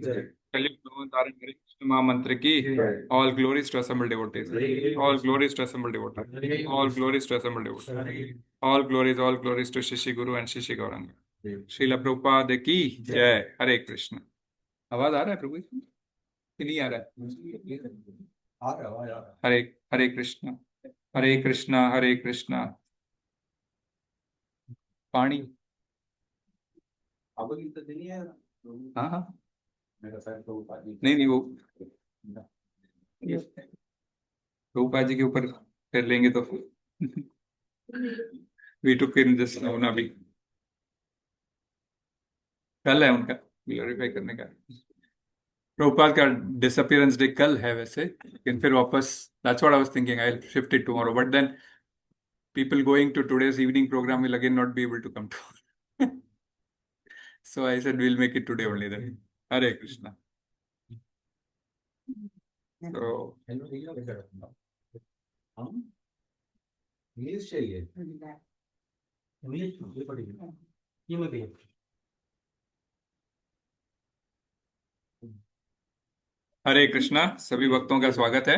कलयुग धारण करे कृष्ण महामंत्र की। All glories to assembled devotees, all glories to assembled devotees, all glories to assembled devotees, all glories to Sri Guru and Sri Gauranga. Srila Prabhupada की जय। हरे कृष्ण। आवाज आ रहा है प्रभु जी? कि नहीं आ रहा है? हरे हरे कृष्ण, हरे कृष्णा, हरे कृष्णा। पानी। हाँ हाँ। नहीं नहीं, वो प्रभुपाद जी के ऊपर कर लेंगे तो वी टू किन दिस होना भी कल है उनका ग्लोरीफाई करने का। प्रभुपाद का डिसअपियरेंस डे कल है वैसे, लेकिन फिर वापस that's what I was thinking I will shift it tomorrow, but then people going to today's evening program will again not be able to come to so I said we'll make it today only then. Hare Krishna. So English चाहिए, English पढ़िए ये मैं भी। हरे कृष्णा, सभी भक्तों का स्वागत है।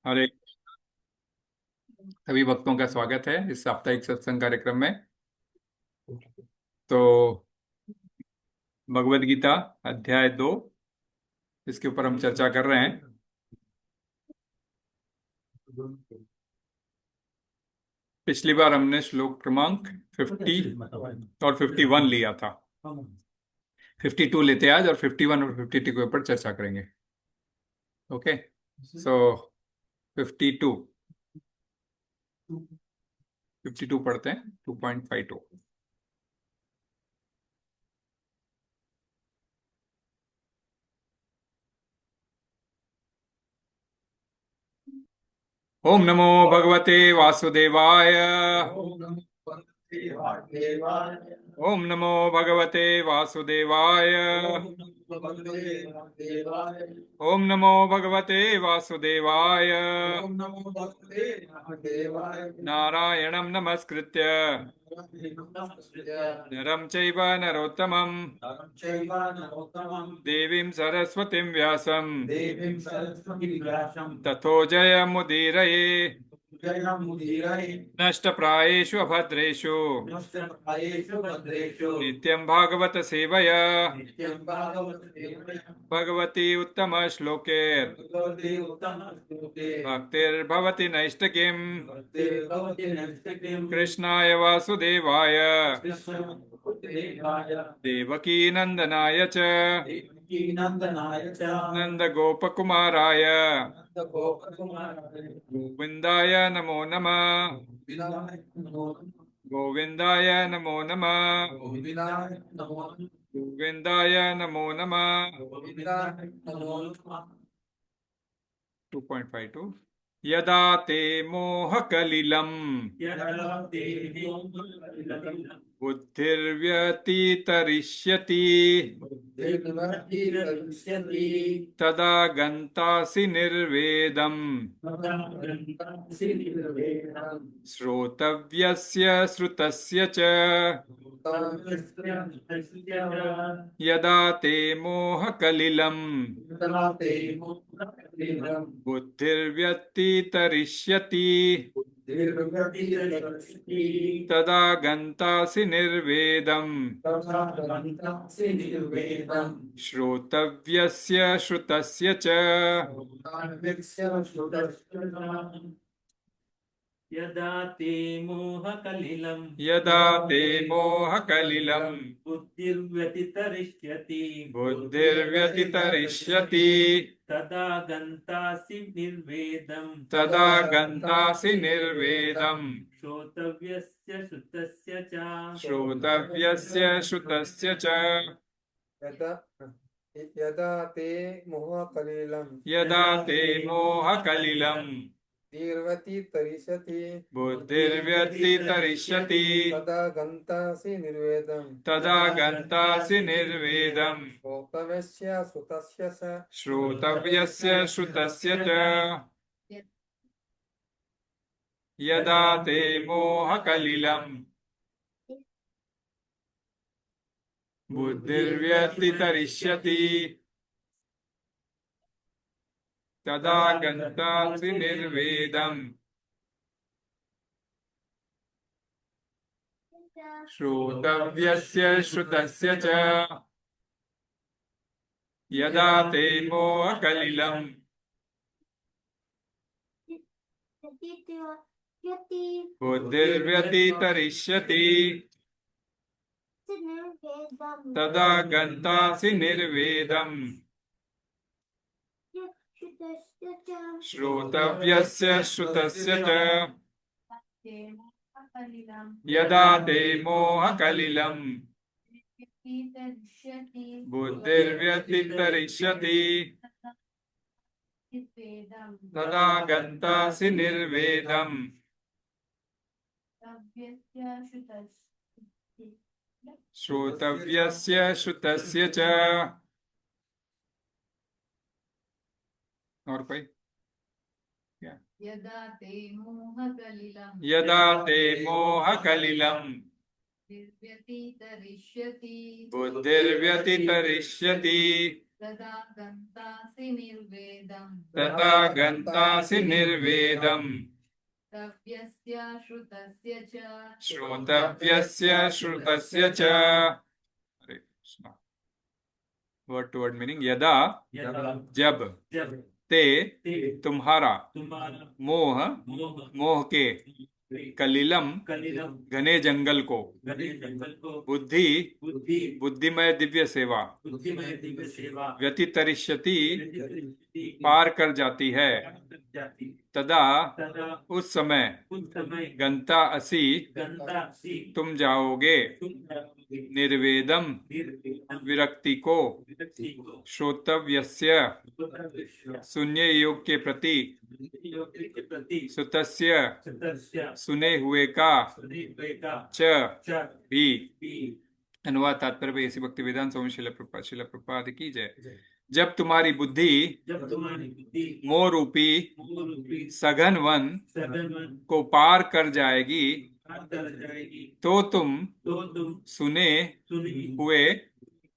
हरे सभी भक्तों का स्वागत है इस साप्ताहिक सत्संग कार्यक्रम में। तो भगवद गीता अध्याय 2, इसके ऊपर हम चर्चा कर रहे हैं। पिछली बार हमने श्लोक क्रमांक 50 और 51 लिया था। 52 लेते आज और 51 और 52 के ऊपर चर्चा करेंगे। ओके, सो 52 52 पढ़ते हैं। 2.52। ओम नमो भगवते वासुदेवाय। ओम नमो भगवते वासुदेवाय। ओम नमो भगवते वासुदेवाय। नारायणं नमस्कृत्य नरं चैव नरोत्तमं देवीं सरस्वतीं व्यासं ततो जयमुदीरये नष्टप्रायेषु अभद्रेषु नित्यं भागवत सेवया भगवती उत्तम श्लोके भक्तिर्भवति नैष्ठिकीम् कृष्णाय वासुदेवाय देवकी नंदनाय च नंद गोपकुमाराय गोविंदाय नमो नमः। गोविंदाय नमो नमः। गोविंदाय नमो नमः। 2.52 यदा ते मोहकलिलम् बुद्धिर्व्यतितरिष्यति तदा गन्तासि निर्वेदम् श्रोतव्यस्य श्रुतस्य च यदा ते मोहकलिलम् बुद्धिर्व्यतितरिष्यति तदा गन्तासि निर्वेदम् श्रोतव्यस्य श्रुतस्य च यदा ते मोहकलिलम् बुद्धिर्व्यतितरिष्यति तदा गन्तासि निर्वेदम् श्रोतव्यस्य श्रुतस्य च यदा ते मोहकलिलम् यदा ते मोहकलिलम् बुद्धिर्व्यतितरिष्यति बुद्धिर्व्यतितरिष्यति तदा गन्तासि निर्वेदम् तदा गन्तासि निर्वेदम् श्रोतव्यस्य श्रुतस्य च श्रोतव्यस्य श्रुतस्य च यदा ते मोहकलिलम् बुद्धिर्व्यतितरिष्यति तदा गन्तासि निर्वेदम् श्रोतव्यस्य श्रुतस्य च यदा ते मोहकलिलम् बुद्धिर्व्यतितरिष्यति तदा गन्तासि निर्वेदम् श्रोतव्यस्य श्रुतस्य च यदा ते मोहकलिलम् बुद्धिर्व्यतितरिष्यति तदा गन्तासि निर्वेदम् श्रोतव्यस्य श्रुतस्य च। और कोई? यदा ते मोहकलिलम् निर्व्यतितरिष्यति बुद्धिर्व्यतितरिष्यति तदा गन्तासि निर्वेदम् श्रोतव्यस्य श्रुतस्य च श्रोतव्यस्य श्रुतस्य च। हरे Krishna. Word to word meaning. यदा जब ते तुम्हारा मोह मोह के कलिलम घने जंगल को बुद्धि बुद्धिमय दिव्य सेवा व्यतितरिष्यति पार कर जाती है। तदा उस समय गंता असी तुम जाओगे निर्वेदम विरक्ति को श्रोतव्यस्य सुनने योग के प्रति सुतस्य सुने हुए का च भी। अनुवाद तात्पर्य भाई ऐसी भक्ति वेदांत स्वामी शिला प्रभुपाद की जय। जब तुम्हारी बुद्धि मोह रूपी सघन वन को पार कर जाएगी तो तुम सुने हुए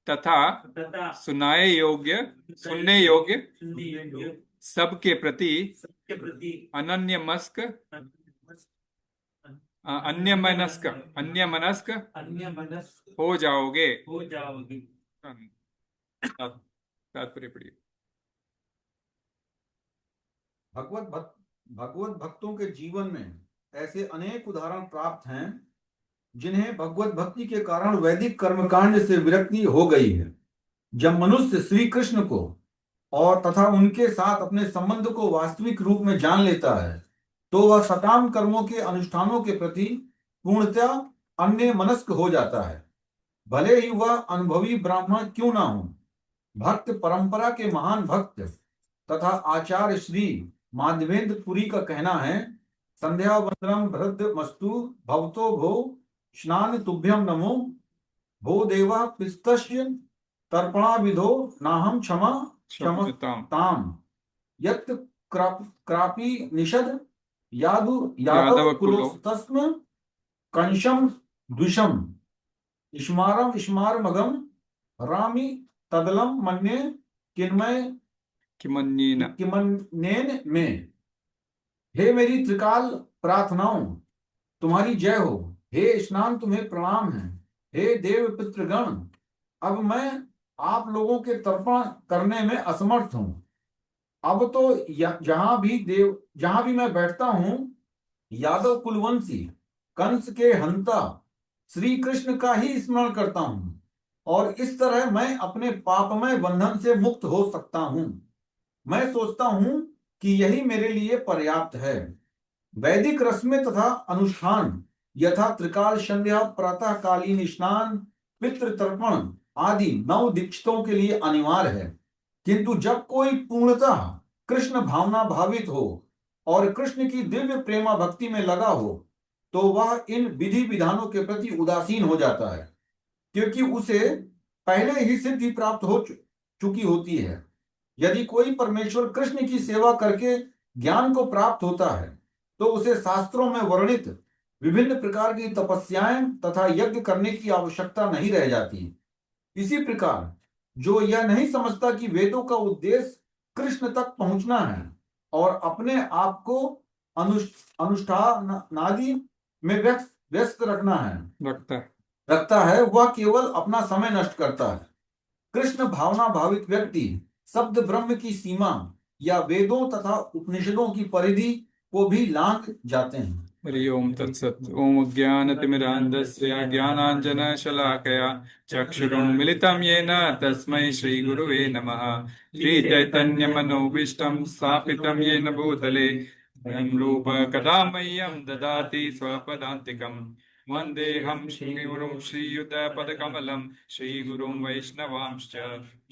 तथा सुनने योग्य सबके प्रति अन्यमनस्क हो जाओगे। तात्पर्य पढ़िए। भगवत भक्तों के जीवन में ऐसे अनेक उदाहरण प्राप्त हैं जिन्हें भगवत भक्ति के कारण वैदिक कर्मकांड से विरक्ति हो गई है। जब मनुष्य श्री कृष्ण को और तथा उनके साथ अपने संबंध को वास्तविक रूप में जान लेता है तो वह सकाम कर्मों के अनुष्ठानों के प्रति पूर्णतः अन्य मनस्क हो जाता है, भले ही वह अनुभवी ब्राह्मण क्यों ना हो। भक्त परंपरा के महान भक्त तथा आचार्य श्री माधवेंद्र पुरी का कहना है, संध्या वंदनम भृद मस्तु भवतो भो स्नान तुभ्यम नमो भो देवा पिस्तस्य तर्पणा विधो नाहम क्षमा क्षमताम यत् क्रापी निषद यादव कुलोस्तस्म कंशम द्विषम स्मारमगम रामी तदलम मन्ये किमन्येन में। हे मेरी त्रिकाल प्रार्थनाओं तुम्हारी जय हो। हे स्नान तुम्हें प्रणाम है। हे देव पितृगण अब मैं आप लोगों के तर्पण करने में असमर्थ हूं। अब तो जहां भी मैं बैठता हूं यादव कुलवंशी कंस के हंता श्री कृष्ण का ही स्मरण करता हूं और इस तरह मैं अपने पापमय बंधन से मुक्त हो सकता हूं। मैं सोचता हूं कि यही मेरे लिए पर्याप्त है। वैदिक रस्में तथा अनुष्ठान यथा त्रिकाल संध्या प्रातःकालीन स्नान पितृ तर्पण आदि 9 दीक्षितों के लिए अनिवार्य है, किंतु जब कोई पूर्णतः कृष्ण भावना भावित हो और कृष्ण की दिव्य प्रेमा भक्ति में लगा हो तो वह इन विधि विधानों के प्रति उदासीन हो जाता है, क्योंकि उसे पहले ही सिद्धि प्राप्त हो चुकी होती है। यदि कोई परमेश्वर कृष्ण की सेवा करके ज्ञान को प्राप्त होता है तो उसे शास्त्रों में वर्णित विभिन्न प्रकार की तपस्याएं तथा यज्ञ करने की आवश्यकता नहीं रह जाती। इसी प्रकार जो यह नहीं समझता कि वेदों का उद्देश्य कृष्ण तक पहुंचना है और अपने आप को अनुष्ठानादि में व्यस्त रखता है, वह केवल अपना समय नष्ट करता है। कृष्ण भावना भावित व्यक्ति शब्द ब्रह्म की सीमा या वेदों तथा उपनिषदों की परिधि को भी लांघ जाते हैं। हरि ओम तत्सत्। ओम ज्ञानतिमिरान्धस्य ज्ञानाञ्जनशलाकया चक्षुरुन्मिलितं येन तस्मै श्रीगुरुवे नमः। श्रीचैतन्यमनोभीष्टं स्थापितं येन भूतले स्वयं रूप कदा मह्यं ददाति स्वपदान्तिकम्। वन्देऽहं श्रीगुरुं श्रीयुतपदकमलं श्रीगुरुं वैष्णवांश्च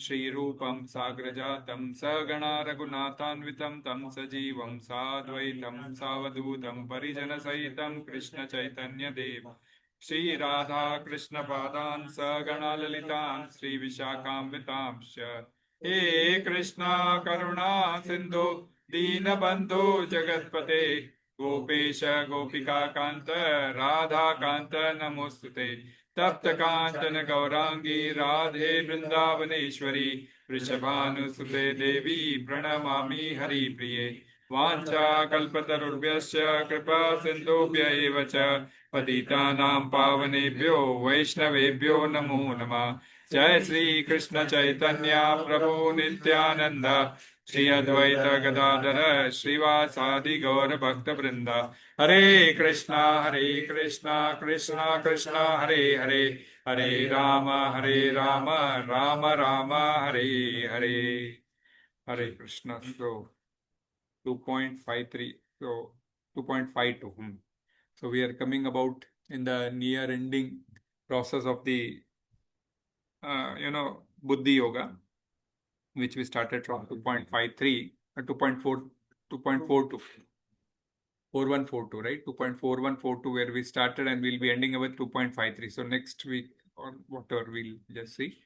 श्रीरूपं साग्रजातं सहगणा रघुनाथान्वितं तं सजीवं साद्वैतं सावधूतं परिजनसहितं कृष्णचैतन्यदेव श्रीराधा कृष्णपादान् सहगणा ललितान् श्रीविशाखान्वितांश्च। हे कृष्णा करुणा सिन्धु दीनबन्धो जगत्पते गोपेश गोपिका कांत राधा कांत नमोस्तुते। तप्त कांचन गौरांगी राधे वृंदावनेश्वरी वृषभानुसुते देवी प्रणमामि हरिप्रिये। वाञ्छा कल्पतरुभ्यश्च कृपा सिन्धुभ्य एव च पतितानां पावनेभ्यो वैष्णवेभ्यो नमो नमः। जय श्री कृष्ण चैतन्य प्रभु नित्यानंद श्री अद्वैत गदाधर श्रीवासादि गौर भक्त वृंदा। हरे कृष्णा कृष्णा कृष्णा हरे हरे, हरे राम राम राम हरे हरे। हरे Krishna. So 2.53, so 2.52. So we are coming about in the near ending process of the Buddhi Yoga, which we started from 2.53, 2.4, 2.42, 4142, right? 2.4142 where we started, and we'll be ending with 2.53. So next week or whatever, we'll just see.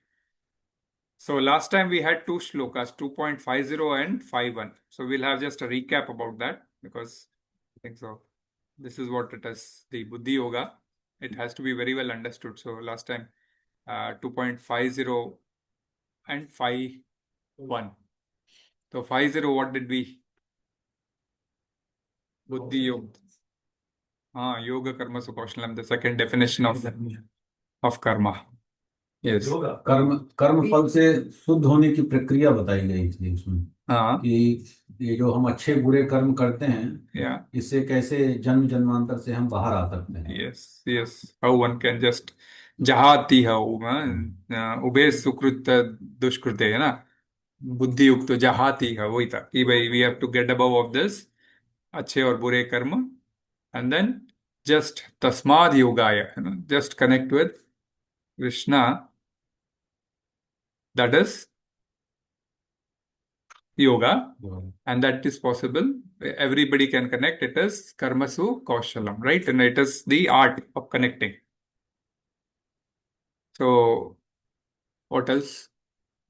So last time we had two shlokas, 2.50 and 51. So we'll have just a recap about that, because I think so. This is what it is, the Buddhi Yoga. It has to be very well understood. So last time 2.50 and 51. So 50, what did we? Buddhi Yoga. Yoga Karma Sukoshalam, the second definition of karma. Yes. कर्म फल से शुद्ध होने की प्रक्रिया बताई गई थी उसमें, कि ये जो हम अच्छे बुरे कर्म करते हैं, इससे कैसे जन्म जन्मांतर से हम बाहर आ सकते हैं। Yes. How one can just jahati उबे सुकृत दुष्कृते है ना, बुद्धि युक्त जहाती है, वही था कि भाई we have to get above of this अच्छे और बुरे कर्म, and then just tasmad yogaya, just connect with Krishna. That is yoga, and that is possible. Everybody can connect. It is karmasu kaushalam, right? And it is the art of connecting. So, what else?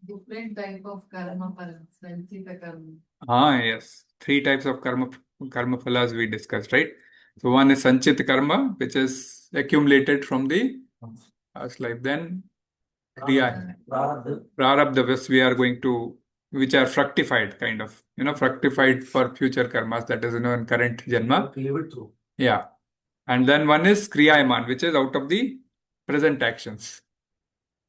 Different type of karma, sanchita karma. Yes. 3 types of karma phalas we discussed, right? So one is sanchit karma, which is accumulated from the past life. Then kriya, prarabdha, which are fructified, kind of, fructified for future karmas, that is, in current janma. Live it through. Yeah. And then one is kriyaman, which is out of the present actions.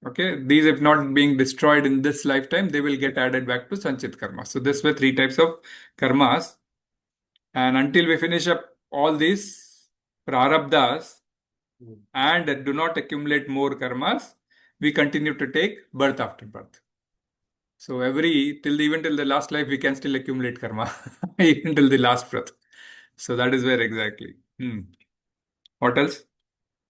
Okay, these, if not being destroyed in this lifetime, they will get added back to sanchit karma. So this were 3 types of karmas. And until we finish up all these prarabdhas and do not accumulate more karmas, we continue to take birth after birth. So even till the last life, we can still accumulate karma, even till the last breath. So that is where exactly. What else?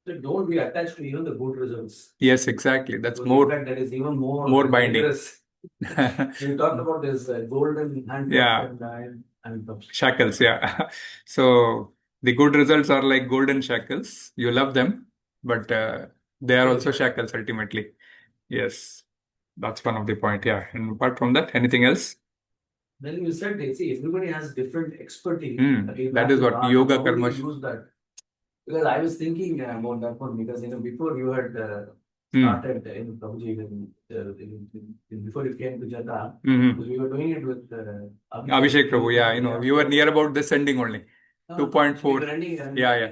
So don't be attached to even the good results. Yes, exactly. That's So more. in fact, that is even more binding. dangerous. You talked about this golden handcuff. Yeah. And Shackles, yeah. So the good results are like golden shackles. You love them, but they are also shackles ultimately. Yes, that's one of the point. Yeah. And apart from that, anything else? Then you said, see, everybody has different expertise. That is what yoga karma. Use that. Because I was thinking about that one because before you had started in Prabhuji, before you came to Jeddah, because we were doing it with Abhishek Prabhu, yeah, you were near about this ending only. 2.4. Yeah.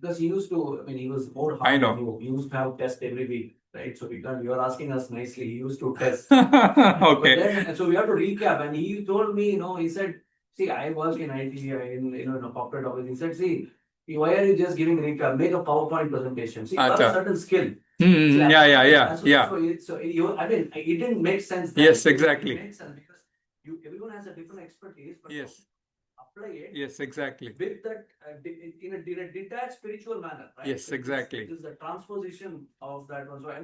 Because he used to, he was more hard. I know. He used to have test every week, right? So you are asking us nicely. He used to test. Okay. But then, so we have to recap, and he told me, he said, see, I work in IT, in a corporate office. He said, see, why are you just giving recap? Make a PowerPoint presentation. See, you have a certain skill. Yeah. So it didn't make sense. Yes, exactly. It makes sense because everyone has a different expertise. But Yes. apply it. Yes, exactly. With that, in a detached spiritual manner, right? Yes, exactly. It is the transposition of that one. So I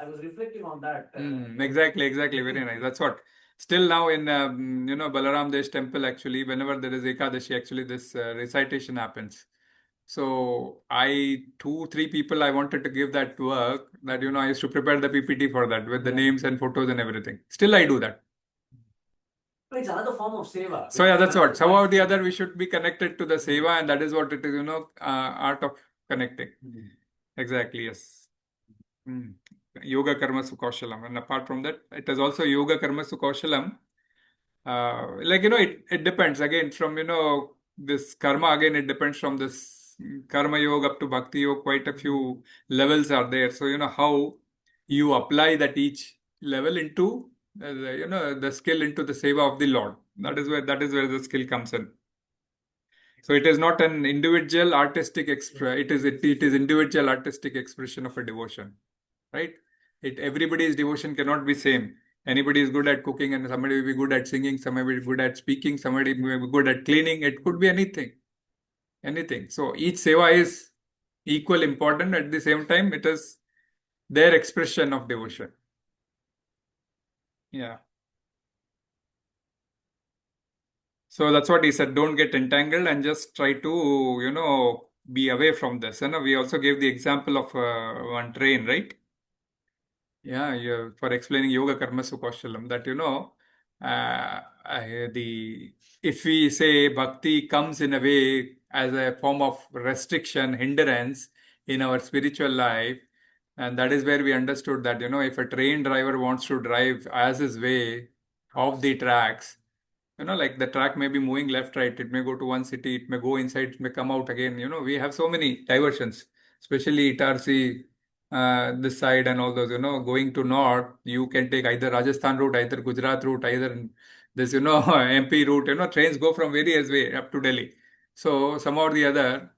was reflecting on that. Exactly. Very nice. That's what. Still now in Balaram Desh temple, actually, whenever there is Ekadashi, actually this recitation happens. So 2-3 people I wanted to give that work that I used to prepare the PPT for that with the names and photos and everything. Still I do that. But it's another form of seva. So yeah, that's what. Somehow or the other we should be connected to the seva, and that is what it is, art of connecting. Exactly, yes. Yoga karma sukoshalam. And apart from that, it is also yoga karma sukoshalam. It depends again from, this karma again, it depends from this karma yoga up to bhakti yoga, quite a few levels are there. So, how you apply that each level into, the skill into the seva of the Lord. That is where the skill comes in. So it is not an individual artistic it is individual artistic expression of a devotion, right? Everybody's devotion cannot be same. Anybody is good at cooking and somebody will be good at singing, somebody will be good at speaking, somebody will be good at cleaning. It could be anything. So each seva is equal important. At the same time, it is their expression of devotion. Yeah. So that's what he said. Don't get entangled and just try to, be away from this. We also gave the example of one train, right? Yeah, for explaining yoga karma sukoshalam, that if we say bhakti comes in a way as a form of restriction, hindrance in our spiritual life, and that is where we understood that if a train driver wants to drive as his way off the tracks, like the track may be moving left, right, it may go to one city, it may go inside, it may come out again. We have so many diversions, especially Itarsi, this side and all those, going to north, you can take either Rajasthan route, either Gujarat route, either this, MP route, trains go from various way up to Delhi. So some or the other,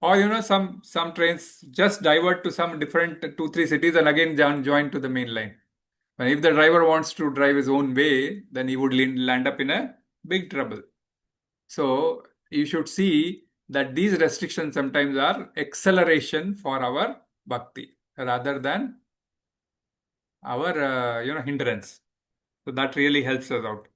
or, some trains just divert to some different 2-3 cities and again join to the main line. And if the driver wants to drive his own way, then he would land up in a big trouble. So you should see that these restrictions sometimes are acceleration for our bhakti rather than our hindrance. So that really helps us out.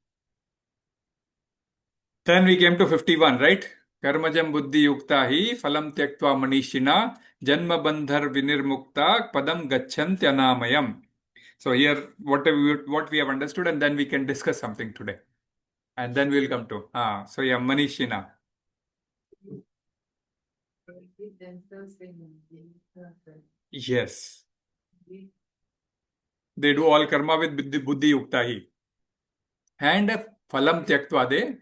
Then we came to 51, right? Karmajam buddhi yukta hi phalam tyaktva manishina janma bandhar vinirmukta padam gacchantyannamayam. So here what we have understood, and then we can discuss something today. And then we'll come to Manishina. Yes. They do all karma with buddhi yukta hi. And phalam tyaktva, they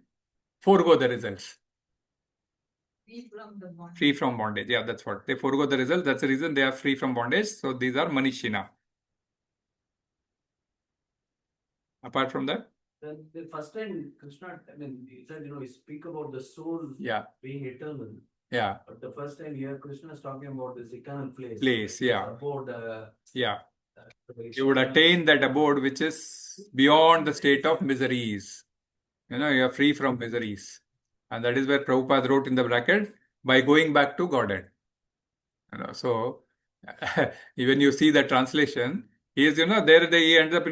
forego the results. Free from bondage. Yeah, that's what. They forego the results. That's the reason they are free from bondage. So these are Manishina. Apart from that? The first time Krishna, he said, we speak about the soul being eternal. Yeah. But the first time here, Krishna is talking about this eternal place. Abode, you would attain that abode which is beyond the state of miseries. You are free from miseries. And that is where Prabhupada wrote in the bracket, by going back to Godhead. So, even you see the translation, he is, there he ends up,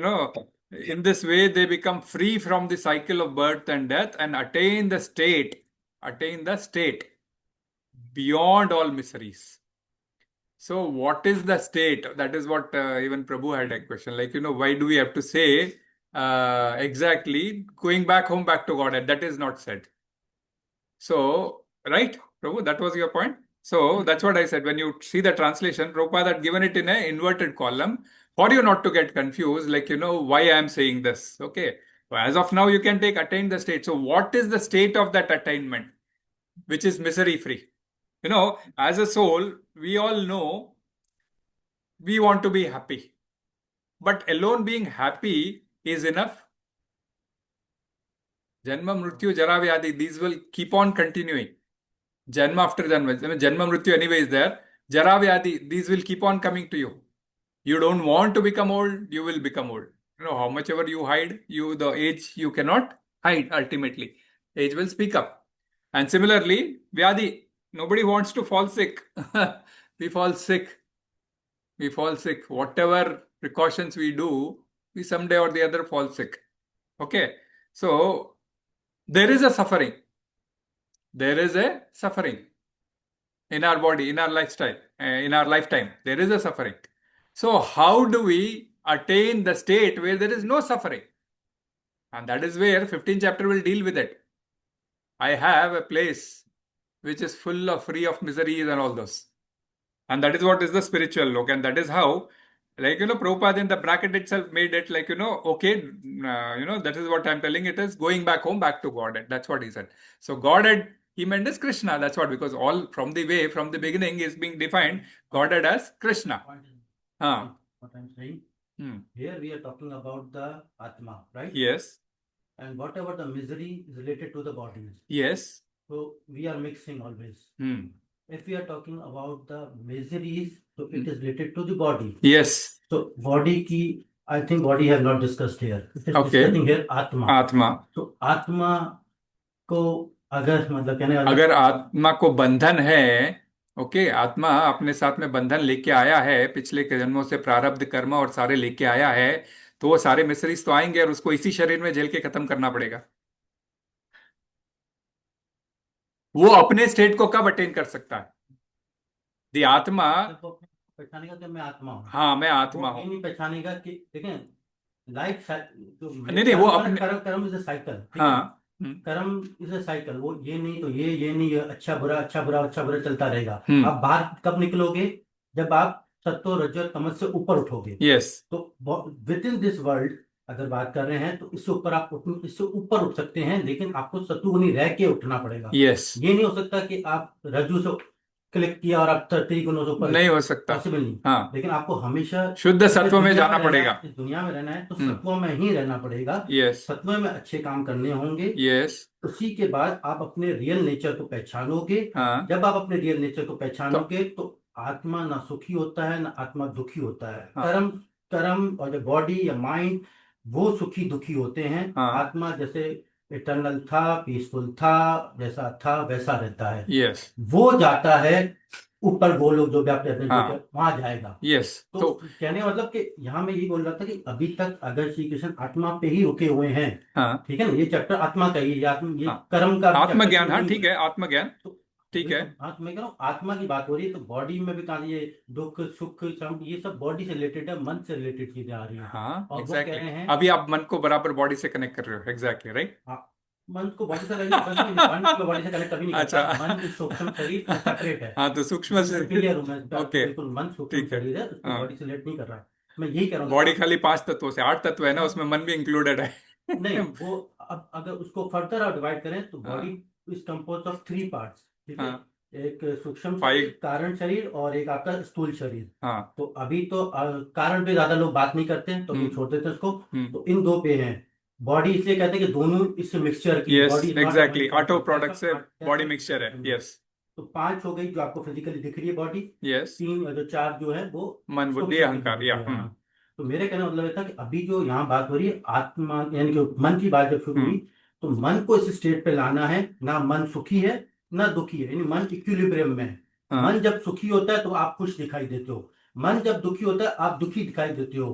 In this way, they become free from the cycle of birth and death and attain the state beyond all miseries. So what is the state? That is what even Prabhu had a question. Like, why do we have to say exactly going back home, back to God? And that is not said. So, right, Prabhu, that was your point. So that's what I said. When you see the translation, Prabhupada had given it in an inverted column for you not to get confused, like, why I am saying this. Okay. So as of now, you can take attain the state. So what is the state of that attainment, which is misery free? As a soul, we all know we want to be happy. But alone being happy is enough. Janma, Mrityu, Jara, Vyadhi, these will keep on continuing. Janma after Janma. Janma, Mrityu anyway is there. Jara, Vyadhi, these will keep on coming to you. You don't want to become old, you will become old. How much ever you hide, the age you cannot hide ultimately. Age will speak up. And similarly, Vyadhi, nobody wants to fall sick. We fall sick. Whatever precautions we do, we someday or the other fall sick. Okay. So, there is a suffering. There is a suffering in our body, in our lifestyle, in our lifetime. There is a suffering. So, how do we attain the state where there is no suffering? And that is where 15th chapter will deal with it. I have a place which is free of miseries and all those. And that is what is the spiritual look. And that is how, Prabhupada in the bracket itself made it like, okay, that is what I'm telling it is going back home, back to Godhead. That's what he said. So Godhead, he meant is Krishna. That's what, because all from the beginning is being defined Godhead as Krishna. What I'm saying, here we are talking about the Atma, right? Yes. And whatever the misery is related to the bodies. Yes. So we are mixing always. If we are talking about the miseries, so it is related to the body. Yes. So body I think body have not discussed here. It is Okay. discussing here Atma. So Atma को अगर आत्मा को बंधन है, okay, आत्मा अपने साथ में बंधन लेके आया है, पिछले जन्मों से प्रारब्ध कर्म और सारे लेके आया है, तो वो सारे मिसरीज तो आएंगे और उसको इसी शरीर में झेल के खत्म करना पड़ेगा. वो अपने स्टेट को कब अटेन कर सकता है? दी आत्मा पहचानेगा कि मैं आत्मा हूँ. हाँ, मैं आत्मा हूँ. नहीं पहचानेगा कि देखें लाइफ नहीं वो अपने कर्म इज अ साइकिल. हाँ, कर्म इज अ साइकिल. वो ये नहीं तो ये नहीं, अच्छा बुरा चलता रहेगा. आप बाहर कब निकलोगे? जब आप सत्व रजो तमस से ऊपर उठोगे. यस. तो विद इन दिस वर्ल्ड अगर बात कर रहे हैं तो इससे ऊपर उठ सकते हैं, लेकिन आपको सत्वगुणी रह के उठना पड़ेगा. यस. ये नहीं हो सकता कि आप रज्जु से क्लिक किया और आप 30 गुणों से ऊपर, नहीं हो सकता. पॉसिबल नहीं. हाँ. लेकिन आपको हमेशा शुद्ध सत्व में जाना पड़ेगा. इस दुनिया में रहना है तो सत्व में ही रहना पड़ेगा. यस. सत्व में अच्छे काम करने होंगे. यस. उसी के बाद आप अपने रियल नेचर को पहचानोगे. हाँ. जब आप अपने रियल नेचर को पहचानोगे तो आत्मा ना सुखी होता है ना आत्मा दुखी होता है. हाँ. कर्म और बॉडी या माइंड वो सुखी दुखी होते हैं. हाँ. आत्मा जैसे इटर्नल था, पीसफुल था, जैसा था वैसा रहता है. यस. वो जाता है ऊपर, वो लोग जो भी आप हाँ. वहां जाएगा. यस. तो कहने का मतलब कि यहाँ मैं यही बोल रहा था कि अभी तक अगर श्री कृष्ण आत्मा पे ही रुके हुए हैं, हाँ. ठीक है ना, ये चैप्टर आत्मा का ये हाँ. कर्म का आत्मज्ञान. हाँ, ठीक है, आत्मज्ञान. तो ठीक है. हाँ, तो मैं कह रहा हूँ आत्मा की बात हो रही है तो बॉडी में भी कहा ये दुख सुख ये सब बॉडी से रिलेटेड है, मन से रिलेटेड चीजें आ रही है. हाँ, और वो कह एग्जैक्टली. रहे हैं अभी आप मन को बराबर बॉडी से कनेक्ट कर रहे हो. Exactly, right. मन को बॉडी से मन को बॉडी से कनेक्ट कभी नहीं करता. अच्छा. मन सूक्ष्म शरीर सेपरेट है. हाँ, तो सूक्ष्म शरीर. क्लियर हूँ मैं. ओके. बिल्कुल मन सूक्ष्म ठीक है. शरीर है, उसको हाँ. बॉडी से रिलेट नहीं कर रहा. मैं यही कह रहा हूँ. बॉडी खाली 5 तत्वों से, 8 तत्व है ना, उसमें मन भी इंक्लूडेड है. नहीं, वो अब अगर उसको फर्दर आप डिवाइड करें तो हाँ. Body is composed of 3 parts. ठीक है. हाँ. एक सूक्ष्म 5. शरीर, कारण शरीर और एक आपका स्थूल शरीर. हाँ. तो अभी तो कारण पे ज्यादा लोग बात नहीं करते हैं तो अभी छोड़ देते हैं उसको. तो इन दो पे हैं. बॉडी इसलिए कहते हैं कि दोनों इससे मिक्सचर की yes, body. Exactly. Auto product से बॉडी मिक्सचर है. यस. तो 5 हो गई जो आपको फिजिकली दिख रही है बॉडी. यस. 3 जो 4 जो है वो मन बुद्धि अहंकार. या तो मेरे कहने का मतलब ये था कि अभी जो यहाँ बात हो रही है आत्मा यानी कि मन की बात जब शुरू हुई तो मन को इस स्टेट पे लाना है. ना मन सुखी है ना दुखी है, यानी मन इक्विलिब्रियम में है. मन जब सुखी होता है तो आप खुश दिखाई देते हो. मन जब दुखी होता है आप दुखी दिखाई देते हो.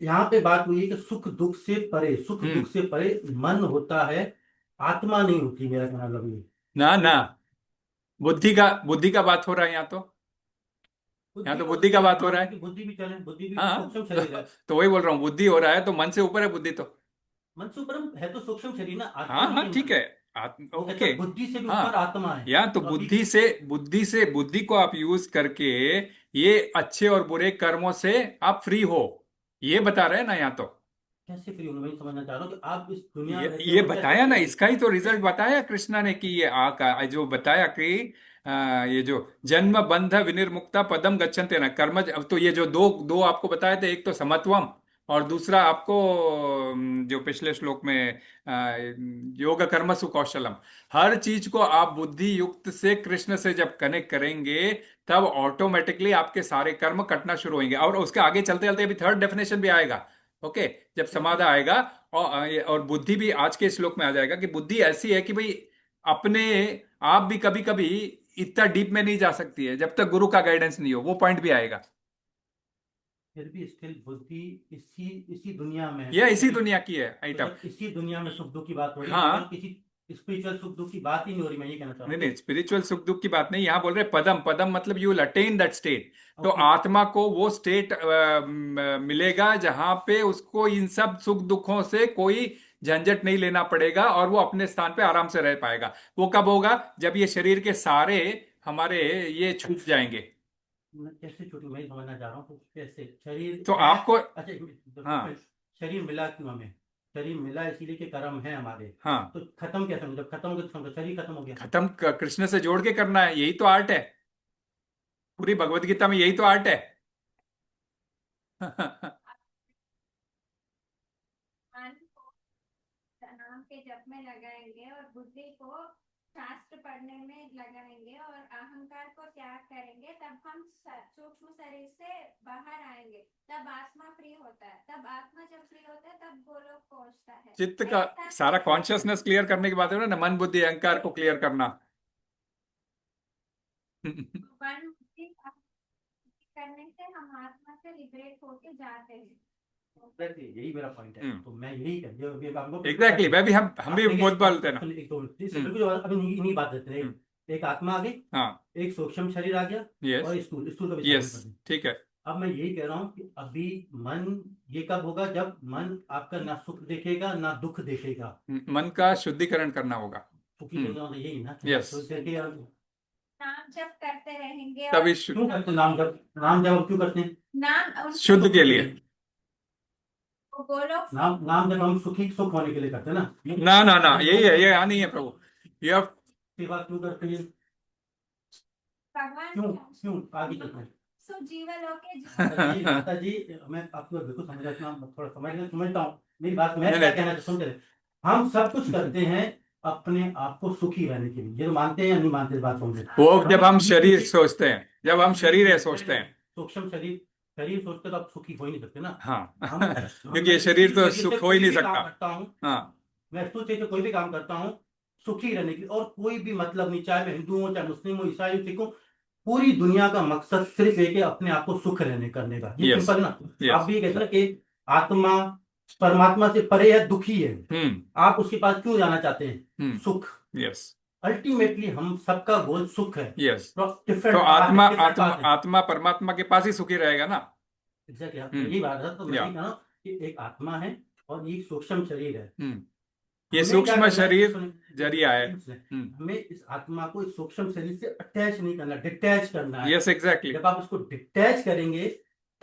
यहाँ पे बात हुई है कि सुख दुख से परे, सुख दुख से परे मन होता है, आत्मा नहीं होती। मेरा कहना मतलब ये ना ना, बुद्धि का बात हो रहा है यहाँ तो। यहाँ तो बुद्धि का बात हो रहा है। बुद्धि भी चले, बुद्धि भी हाँ सूक्ष्म शरीर है। तो वही बोल रहा हूँ, बुद्धि हो रहा है तो मन से ऊपर है बुद्धि तो। मन से ऊपर है तो सूक्ष्म शरीर ना, आत्मा हाँ नहीं हाँ है ठीक मन। है, वो कहता ओके। है बुद्धि से भी हाँ ऊपर आत्मा है। या तो तो अभी बुद्धि को आप यूज करके ये अच्छे और बुरे कर्मों से आप फ्री हो, ये बता रहे हैं ना यहाँ तो। कैसे फ्री होंगे, मैं समझना चाह रहा हूँ कि आप इस दुनिया में रहते ये हो बताया ना, कैसे। इसका ही तो रिजल्ट बताया कृष्णा ने कि ये आ का जो बताया कि ये जो जन्म बंध विनिर्मुक्ता पदम गच्छन्ते ना कर्मज। अब तो ये जो दो दो आपको बताए थे, एक तो समत्वम और दूसरा आपको जो पिछले श्लोक में योग कर्मसु कौशलम। हर चीज को आप बुद्धि युक्त से कृष्ण से जब कनेक्ट करेंगे तब ऑटोमेटिकली आपके सारे कर्म कटना शुरू होंगे। और उसके आगे चलते चलते अभी थर्ड डेफिनेशन भी आएगा, ओके, जब समाधा आएगा। और बुद्धि भी आज के श्लोक में आ जाएगा कि बुद्धि ऐसी है कि भाई अपने आप भी कभी कभी इतना डीप में नहीं जा सकती है जब तक गुरु का गाइडेंस नहीं हो, वो पॉइंट भी आएगा। फिर भी स्टिल बुद्धि इसी इसी दुनिया में है। यह तो इसी जब दुनिया की है तो आइटम। जब इसी दुनिया में सुख दुख की बात हो रही है, हाँ यहाँ किसी स्पिरिचुअल सुख दुख की बात ही नहीं हो रही, मैं ये कहना चाह रहा नहीं हूँ। नहीं, स्पिरिचुअल सुख दुख की बात नहीं, यहाँ बोल रहे पदम। पदम मतलब you will attain that state. तो ओके, आत्मा को वो स्टेट मिलेगा जहां पे उसको इन सब सुख दुखों से कोई झंझट नहीं लेना पड़ेगा और वो अपने स्थान पे आराम से रह पाएगा। वो कब होगा? जब ये शरीर के सारे हमारे ये छूट जाएंगे। मैं कैसे छूटू, मैं ये समझना चाह रहा हूँ कि कैसे शरीर तो है। आपको अच्छा हाँ शरीर मिला क्यों हमें? शरीर मिला इसीलिए कि कर्म है हमारे। हाँ, तो खत्म कैसे होगा? जब खत्म हो गया तो समझो शरीर खत्म हो गया। खत्म कृष्ण से जोड़ के करना है, यही तो आर्ट है। पूरी भगवत गीता में यही तो आर्ट है। मन को नाम के जप में लगाएंगे और बुद्धि को शास्त्र पढ़ने में लगाएंगे और अहंकार को त्याग करेंगे, तब हम सूक्ष्म शरीर से बाहर आएंगे, तब आत्मा फ्री होता है। तब आत्मा जब फ्री होता है तब गोलोक पहुंचता है। चित्त का सारा कॉन्शियसनेस क्लियर करने की बात है ना, मन बुद्धि अहंकार को क्लियर करना। मन बुद्धि करने से हम आत्मा से लिबरेट होके जाते हैं। यही मेरा पॉइंट है। तो मैं यही एग्जैक्टली मैं भी, हम भी बहुत बोलते हैं ना। अभी इन्हीं बात देते हैं। एक आत्मा आ गई, हाँ एक सूक्ष्म शरीर आ गया, यस और स्थूल स्थूल का भी यस शामिल कर दें। ठीक है। अब मैं यही कह रहा हूँ कि अभी मन ये कब होगा? जब मन आपका ना सुख देखेगा ना दुख देखेगा। मन का शुद्धिकरण करना होगा। सुखी तो मतलब यही ना। Yes. तो देखिए नाम जप करते रहेंगे और तभी क्यों करते हैं नाम जप? नाम जप क्यों करते हैं? नाम शुद्ध के लिए। वो गोलोक नाम जब हम सुख होने के लिए करते हैं ना। ना ना ना, यही है, ये यहाँ नहीं है प्रभु। ये अब सेवा क्यों करते हैं? भगवान क्यों क्यों आगे चलते हैं। सो जीवलोक के माता जी मैं आपको बिल्कुल समझता हूँ। मेरी बात मैं नहीं, क्या नहीं। कहना सुनते रहे। हम सब कुछ करते हैं अपने आप को सुखी रहने के लिए। ये तो मानते हैं या नहीं मानते? इस बात को मुझे वो जब हम शरीर सोचते हैं, जब हम शरीर है सोचते हैं। सूक्ष्म शरीर सोचते तो आप सुखी हो ही नहीं सकते ना। हाँ हम क्योंकि ये शरीर तो सुख हो ही नहीं सकता। करता हूँ हाँ मैं स्थूल से कोई भी काम करता हूँ सुखी रहने के लिए, और कोई भी मतलब नहीं, चाहे मैं हिंदू हूँ चाहे मुस्लिम हूँ ईसाई हूँ सिख हूँ, पूरी दुनिया का मकसद सिर्फ एक है, अपने आप को सुख रहने करने का। ये Yes. सिंपल ना। Yes. आप भी कहते ना कि आत्मा परमात्मा से परे है, दुखी है। आप उसके पास क्यों जाना चाहते हैं? सुख। यस अल्टीमेटली हम सबका गोल सुख है। यस। डिफरेंट तो आत्मा परमात्मा के पास ही सुखी रहेगा ना। एग्जैक्टली यही बात है। तो मैं यही कह रहा हूँ कि एक आत्मा है और ये सूक्ष्म शरीर है। ये सूक्ष्म शरीर जरिया है। हमें इस आत्मा को इस सूक्ष्म शरीर से अटैच नहीं करना, डिटैच करना है। Yes exactly. जब आप इसको डिटैच करेंगे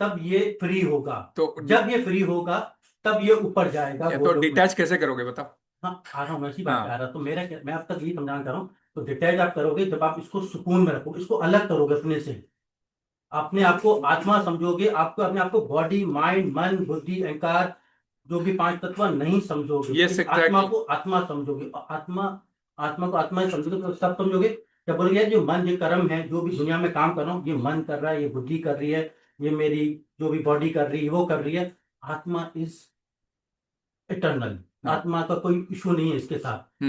तब ये फ्री होगा। तो जब ये फ्री होगा तब ये ऊपर जाएगा। तो डिटैच कैसे करोगे बताओ? हाँ आ रहा हूँ, मैं इसी बात पे आ रहा। तो मैं अब तक यही समझाना चाह रहा हूँ। तो डिटैच आप करोगे जब आप इसको सुकून में रखोगे, इसको अलग करोगे अपने से, अपने आप को आत्मा समझोगे, आपको अपने आप को बॉडी माइंड मन बुद्धि अहंकार जो भी पांच तत्व नहीं समझोगे। Yes, exactly. आत्मा को आत्मा समझोगे, और आत्मा को आत्मा ही समझोगे तो सब समझोगे। जब बोलोगे जो मन ये कर्म है, जो भी दुनिया में काम कर रहा हूँ, ये मन कर रहा है, ये बुद्धि कर रही है, ये मेरी जो भी बॉडी कर रही है वो कर रही है। आत्मा इज इटर्नल। आत्मा का कोई इशू नहीं है इसके साथ।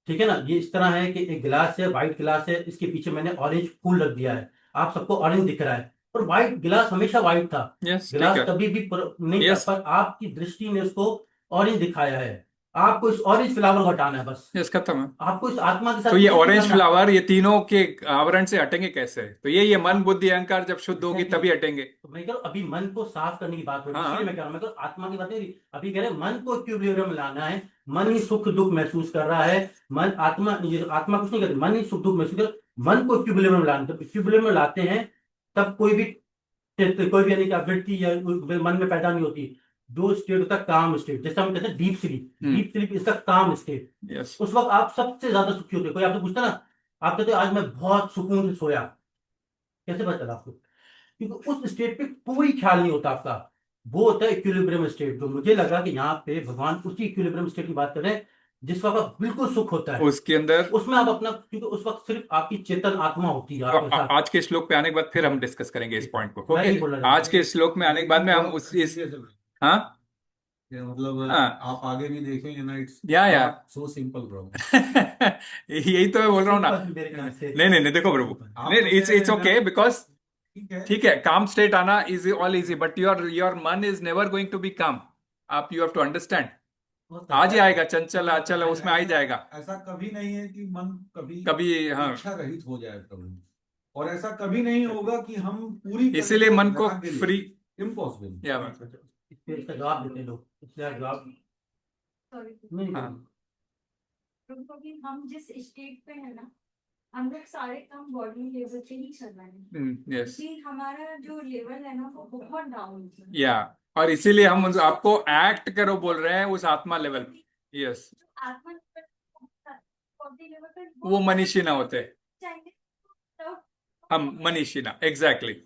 ठीक है ना। ये इस तरह है कि एक गिलास है, व्हाइट गिलास है, इसके पीछे मैंने ऑरेंज फूल रख दिया है, आप सबको ऑरेंज दिख रहा है, और व्हाइट गिलास हमेशा व्हाइट था, यस ठीक गिलास है कभी भी नहीं था, यस पर आपकी दृष्टि ने उसको ऑरेंज दिखाया है। आपको इस ऑरेंज फ्लावर को हटाना है बस, यस खत्म है। आपको इस आत्मा के साथ तो ये कुछ नहीं ऑरेंज करना। फ्लावर ये तीनों के आवरण से हटेंगे कैसे? तो ये मन बुद्धि अहंकार जब शुद्ध होगी Exactly. तभी हटेंगे। तो मैं कह रहा हूं, अभी मन को साफ करने की बात हो रही है, हाँ। इसलिए मैं कह रहा हूं, मैं तो आत्मा की बात नहीं हो रही। अभी कह रहे हैं मन को इक्विलिब्रियम में लाना है, मन ही सुख दुख महसूस कर रहा है, मन आत्मा, ये आत्मा कुछ नहीं करती, मन ही सुख दुख महसूस कर, मन को इक्विलिब्रियम में लाना, जब इक्विलिब्रियम में लाते हैं तब कोई भी यानी कि आवृत्ति या मन में पैदा नहीं होती। दो स्टेट होता है, काम स्टेट, जैसे हम कहते हैं डीप स्लीप, डीप स्लीप इसका काम स्टेट। यस उस वक्त आप सबसे ज्यादा सुखी होते हो। कोई आपसे पूछता ना, आप कहते हो आज मैं बहुत सुकून से सोया, कैसे पता चला आपको? क्योंकि उस स्टेट पे कोई ख्याल नहीं होता आपका, वो होता है इक्विलिब्रियम स्टेट। जो मुझे लगा कि यहाँ पे भगवान उसी इक्विलिब्रियम स्टेट की बात कर रहे हैं जिस वक्त आप बिल्कुल सुख होता है, उसके अंदर उसमें आप अपना, क्योंकि उस वक्त सिर्फ आपकी चेतन आत्मा होती है तो आपके साथ। आज के श्लोक पे आने के बाद फिर हम डिस्कस करेंगे इस पॉइंट को। मैं नहीं बोल रहा आज के श्लोक में आने के बाद में हम उस इस हाँ मतलब हाँ आप आगे भी देखेंगे ना, इट्स या सो सिंपल ब्रो। यही तो मैं बोल रहा हूँ ना। मेरे ख्याल से नहीं नहीं नहीं देखो प्रभु, आप नहीं इट्स ओके बिकॉज ठीक है काम स्टेट आना is all easy but your मन is never going to be calm. आप यू हैव टू अंडरस्टैंड, आज ही आएगा चंचल अचल उसमें आ ही जाएगा। ऐसा कभी नहीं है कि मन कभी कभी हाँ इच्छा रहित हो जाए प्रभु, और ऐसा कभी नहीं होगा कि हम पूरी इसीलिए मन को फ्री इम्पॉसिबल। या इसका जवाब देते हैं लोग, इसका जवाब सॉरी, नहीं हाँ क्योंकि हम जिस स्टेट पे है ना, हम लोग सारे काम बॉडी लेवल से ही कर रहे हैं, यस कि हमारा जो लेवल है ना वो बहुत डाउन है। या और इसीलिए हम आपको एक्ट करो बोल रहे हैं उस आत्मा लेवल। यस आत्मा लेवल, बॉडी लेवल पे वो मनीषी ना होते, चाहिए तो हम मनीषी ना एग्जैक्टली।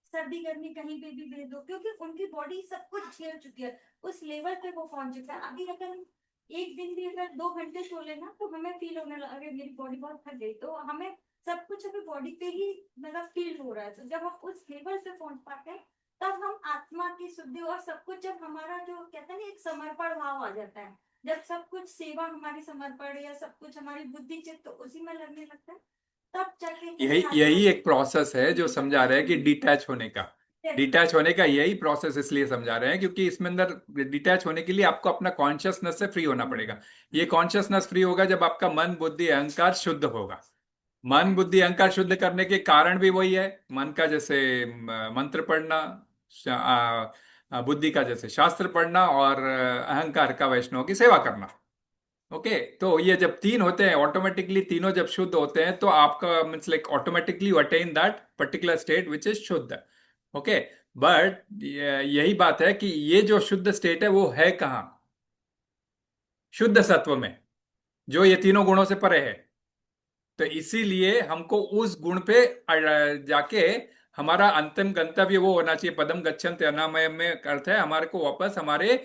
सर्दी गर्मी कहीं पे भी भेज दो, क्योंकि उनकी बॉडी सब कुछ झेल चुकी है, उस लेवल पे वो पहुंच चुका है। अभी अगर हम एक दिन भी अगर 2 घंटे सो लेना तो हमें फील होने लगा अरे मेरी बॉडी बहुत थक गई, तो हमें सब कुछ अभी बॉडी पे ही मतलब फील हो रहा है। तो जब हम उस लेवल पे पहुंच पाते हैं तब हम आत्मा की शुद्धि और सब कुछ, जब हमारा जो कहते हैं ना एक समर्पण भाव आ जाता है, जब सब कुछ सेवा हमारी समर्पण या सब कुछ हमारी बुद्धि चित्त तो उसी में लगने लगता है, तब जाके यही एक प्रोसेस है जो समझा रहे हैं कि डिटैच होने का। डिटैच होने का यही प्रोसेस इसलिए समझा रहे हैं क्योंकि इसमें अंदर डिटैच होने के लिए आपको अपना कॉन्शियसनेस से फ्री होना पड़ेगा। ये कॉन्शियसनेस फ्री होगा जब आपका मन बुद्धि अहंकार शुद्ध होगा। मन बुद्धि अहंकार शुद्ध करने के कारण भी वही है, मन का जैसे मंत्र पढ़ना, बुद्धि का जैसे शास्त्र पढ़ना, और अहंकार का वैष्णव की सेवा करना। ओके तो ये जब तीन होते हैं ऑटोमेटिकली, तीनों जब शुद्ध होते हैं तो आपका means like automatically you attain that particular state which is शुद्ध। ओके बट यही बात है कि ये जो शुद्ध स्टेट है वो है कहाँ? शुद्ध सत्व में, जो ये तीनों गुणों से परे है। तो इसीलिए हमको उस गुण पे जाके हमारा अंतिम गंतव्य वो होना चाहिए। पदम गच्छन्ति अनामयम में अर्थ है हमारे को वापस हमारे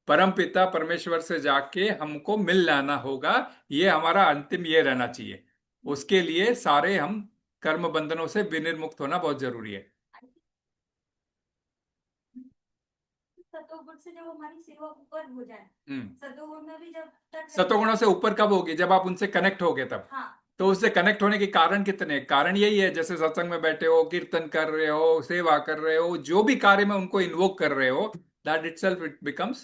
परम पिता परमेश्वर से जाके हमको मिल लाना होगा। ये हमारा अंतिम ये रहना चाहिए। उसके लिए सारे हम कर्म बंधनों से विनिर्मुक्त होना बहुत जरूरी है। सतोगुण से जब हमारी सेवा ऊपर हो जाए, सतोगुण में भी जब तक सतोगुणों से ऊपर कब होगी? जब आप उनसे कनेक्ट होगे तब। हाँ तो उससे कनेक्ट होने के कारण कितने? कारण यही है जैसे सत्संग में बैठे हो, कीर्तन कर रहे हो, सेवा कर रहे हो, जो भी कार्य में उनको इन्वोक कर रहे हो, दैट इटसेल्फ इट बिकम्स,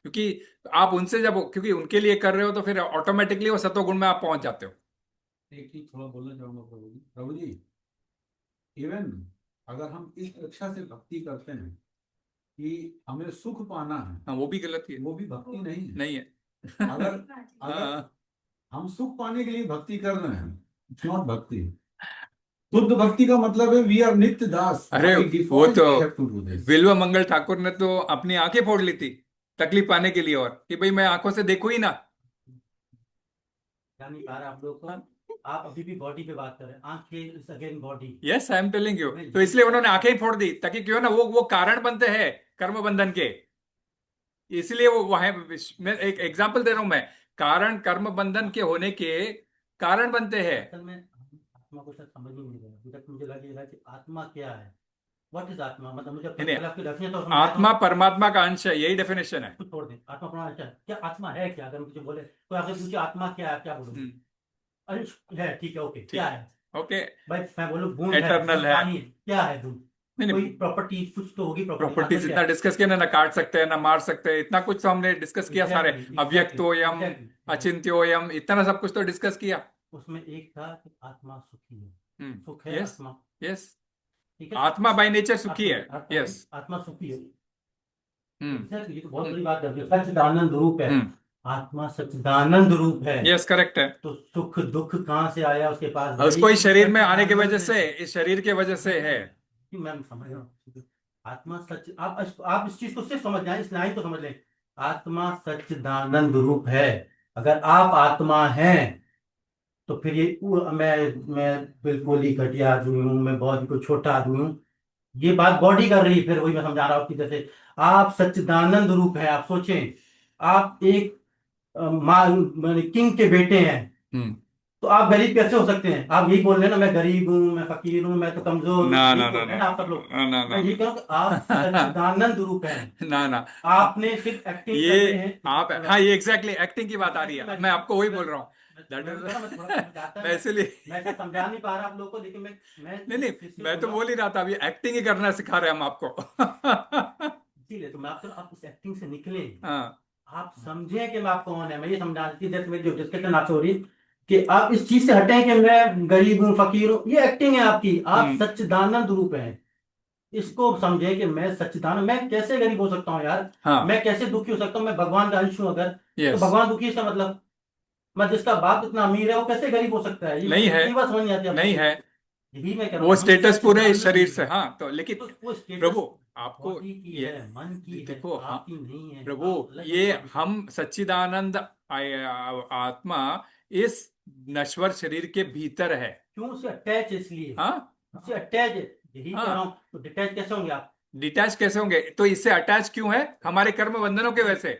क्योंकि आप उनसे जब क्योंकि उनके लिए कर रहे हो तो फिर ऑटोमेटिकली वो सतोगुण में आप पहुंच जाते हो। एक चीज थोड़ा बोलना चाहूंगा प्रभु जी। प्रभु जी इवन अगर हम इस इच्छा से भक्ति करते हैं कि हमें सुख पाना है, हाँ वो भी गलत है, वो भी भक्ति नहीं है। नहीं है। अगर हम सुख पाने के लिए भक्ति कर रहे हैं, इट्स नॉट भक्ति। शुद्ध भक्ति का मतलब है वी आर नित्य दास। अरे By वो default तो we have to do this. बिल्व मंगल ठाकुर ने तो अपनी आंखें फोड़ ली थी तकलीफ पाने के लिए, और कि भाई मैं आंखों से देखूं ही ना। नहीं पा रहे आप लोग को, आप अभी भी बॉडी पे बात कर रहे हैं, आंखें is again body. Yes I am telling you. तो इसलिए उन्होंने आंखें ही फोड़ दी ताकि क्यों ना वो कारण बनते हैं कर्म बंधन के। इसलिए वो है, मैं एक एग्जाम्पल दे रहा हूं, मैं कारण कर्म बंधन के होने के कारण बनते हैं। असल में आत्मा को शायद समझ ही नहीं रहा अभी तक। मुझे लगेगा कि आत्मा क्या है, व्हाट इज आत्मा, मतलब मुझे नहीं, आपकी डेफिनेशन तो आत्मा परमात्मा का अंश है, यही डेफिनेशन है। कुछ छोड़ दें, आत्मा परमात्मा क्या आत्मा है क्या? अगर मुझे बोले तो आपसे पूछे आत्मा क्या है, क्या बोलोगे? अंश है, ठीक है, ओके, क्या है? ओके, भाई मैं बोलूं बूंद है, एटर्नल है। पानी है, क्या है बूंद? नहीं कोई नहीं, प्रॉपर्टी कुछ तो होगी, प्रॉपर्टी प्रॉपर्टीज इतना डिस्कस किया ना काट सकते हैं ना मार सकते हैं, इतना कुछ तो हमने डिस्कस किया सारे। अव्यक्तोयम, अचिंत्योयम, इतना सब कुछ तो डिस्कस किया। उसमें एक था कि आत्मा सुखी है, सुख है यस आत्मा, यस, ठीक है, आत्मा बाय नेचर सुखी है। यस, आत्मा सुखी है। हम्म Exactly, ये तो बहुत बड़ी बात है, सच्चिदानंद रूप है, हम्म, आत्मा सच्चिदानंद रूप है। यस करेक्ट है। तो सुख दुख कहाँ से आया उसके पास? और उसको इस शरीर में आने की सच्चिदानंद वजह से, इस शरीर की वजह से है। मैं समझ रहा हूँ। आत्मा सच, आप इस चीज को सिर्फ समझ जाए, इस लाइन को समझ लें, आत्मा सच्चिदानंद रूप है। अगर आप आत्मा हैं तो फिर मैं बिल्कुल ही घटिया आदमी हूँ, मैं बहुत ही कोई छोटा आदमी हूँ, ये बात बॉडी कर रही है। फिर वही मैं समझा रहा हूँ कि जैसे आप सच्चिदानंद रूप है, आप सोचें, आप एक माने किंग के बेटे हैं, हम्म, तो आप गरीब कैसे हो सकते हैं? आप यही बोल रहे हैं ना, मैं गरीब हूँ, मैं फकीर हूँ, मैं तो कमजोर हूँ, ना यही ना बोल ना रहे हैं ना ना आप सब लोग। ना ना मैं यही ना कहूँ कि आप सच्चिदानंद रूप हैं, ना ना, आपने सिर्फ एक्टिंग ये करनी है। आप, हाँ ये एग्जैक्टली एक्टिंग की बात आ रही है, मैं आपको वही बोल रहा हूँ। दैट मैं इज थोड़ा समझाता मैं इसलिए मैं ऐसा समझा नहीं पा रहा आप लोगों को, लेकिन मैं नहीं नहीं, इसलिए मैं बोल तो रहा हूँ, बोल ही रहा था, अभी एक्टिंग ही करना सिखा रहे हैं हम आपको। इसीलिए तो मैं आपको, आप उस एक्टिंग से निकले, हाँ, आप समझें कि मैं आप कौन है। मैं ये समझा देती जैसे मेरी जो डिस्कशन आपसे हो रही, कि आप इस चीज से हटें कि मैं गरीब हूँ फकीर हूँ, ये एक्टिंग है आपकी, आप हम्म, सच्चिदानंद रूप हैं। इसको समझे कि मैं सच्चिदानंद, मैं कैसे गरीब हो सकता हूँ यार, हाँ, मैं कैसे दुखी हो सकता हूँ, मैं भगवान का अंश हूँ अगर, तो यस, भगवान दुखी है इसका मतलब, मैं जिसका बाप इतना अमीर है वो कैसे गरीब हो सकता है? नहीं है, ये बात समझ नहीं आती आप नहीं लोगों को। है, यही मैं कह रहा वो हूँ कि हम स्टेटस पूरे इस सच्चिदानंद शरीर हैं। से, हाँ तो लेकिन तो वो स्टेटस प्रभु आपको बॉडी की ये है, मन की है, देखो, हाँ आपकी नहीं है, प्रभु, आप अलग ये हैं बॉडी से। हम सच्चिदानंद आत्मा इस नश्वर शरीर के भीतर है। क्यों उससे अटैच? इसलिए हाँ उससे अटैच है, यही कह रहा हाँ, हूँ। तो डिटैच कैसे होंगे आप? डिटैच कैसे होंगे? तो इससे अटैच क्यों है? हमारे कर्म बंधनों के वजह से।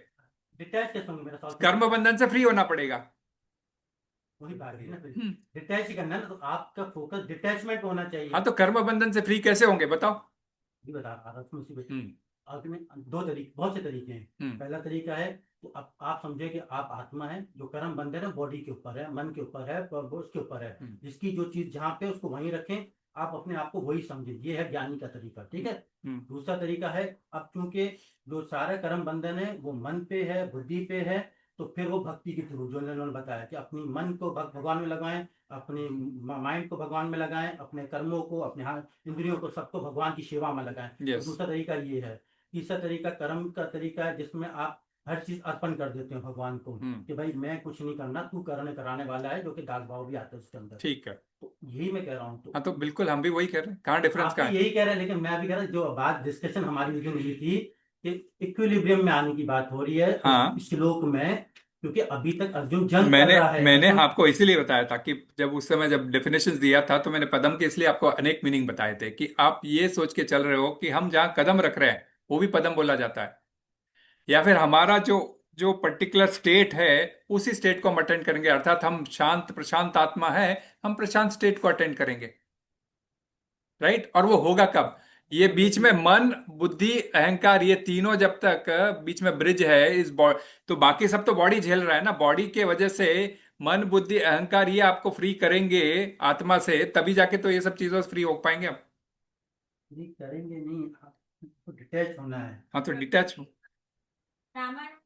डिटैच कैसे होंगे, मेरा सवाल फिर कर्म से? बंधन से फ्री होना पड़ेगा। वही बात है ना, फिर हम्म, डिटैच ही करना है ना, तो आपका फोकस डिटैचमेंट होना हाँ चाहिए। तो कर्म बंधन से फ्री कैसे होंगे बताओ? ये बता रहा था तुम, उसी हम्म में दो तरीके, बहुत से तरीके हैं। हम्म पहला तरीका है, तो अब आप समझे कि आप आत्मा है, जो कर्म बंधन है बॉडी के ऊपर है, मन के ऊपर है, और वो उसके ऊपर है, हम्म जिसकी जो चीज जहाँ पे उसको वहीं रखें, आप अपने आप को वही समझे, ये है ज्ञानी का तरीका, ठीक है। हम्म दूसरा तरीका है, अब चूंकि जो सारा कर्म बंधन है वो मन पे है, बुद्धि पे है, तो फिर वो भक्ति के थ्रू, जो उन्होंने बताया कि अपनी मन को भगवान में लगाएं, अपने माइंड को भगवान में लगाएं, अपने कर्मों को, अपने हाथ इंद्रियों को, सबको भगवान की सेवा में लगाएं। तो यस, दूसरा तरीका ये है। तीसरा तरीका कर्म का तरीका है, जिसमें आप हर चीज अर्पण कर देते हो भगवान को, कि भाई मैं कुछ नहीं करना, तू करने कराने वाला है, जो कि दास भाव भी आता है उसके अंदर। ठीक है। तो यही मैं कह रहा हूँ। तो हाँ तो बिल्कुल हम भी वही कह रहे हैं, कहाँ डिफरेंस आप भी कहाँ है? यही कह रहे हैं, लेकिन मैं भी कह रहा हूँ, जो बात डिस्कशन हमारी जो हुई थी कि इक्विलिब्रियम में आने की बात हो रही है हाँ, उस श्लोक में, क्योंकि अभी तक अर्जुन जंग कर मैंने रहा है, मैंने अर्जुन। आपको इसीलिए बताया था कि जब उस समय जब डेफिनेशंस दिया था तो मैंने पदम के इसलिए आपको अनेक मीनिंग बताए थे कि आप ये सोच के चल रहे हो कि हम जहाँ कदम रख रहे हैं वो भी पदम बोला जाता है, या फिर हमारा जो जो पर्टिकुलर स्टेट है उसी स्टेट को हम अटेंड करेंगे, अर्थात हम शांत प्रशांत आत्मा है, हम प्रशांत स्टेट को अटेंड करेंगे, राइट। और वो होगा कब? ये बीच में मन बुद्धि अहंकार, ये तीनों जब तक बीच में ब्रिज है इस बॉडी, तो बाकी सब तो बॉडी झेल रहा है ना, बॉडी के वजह से मन बुद्धि अहंकार ये आपको फ्री करेंगे आत्मा से, तभी जाके तो ये सब चीजों से फ्री हो पाएंगे हम। ये करेंगे नहीं, आपको डिटैच होना है। हाँ तो डिटैच हो। रामायण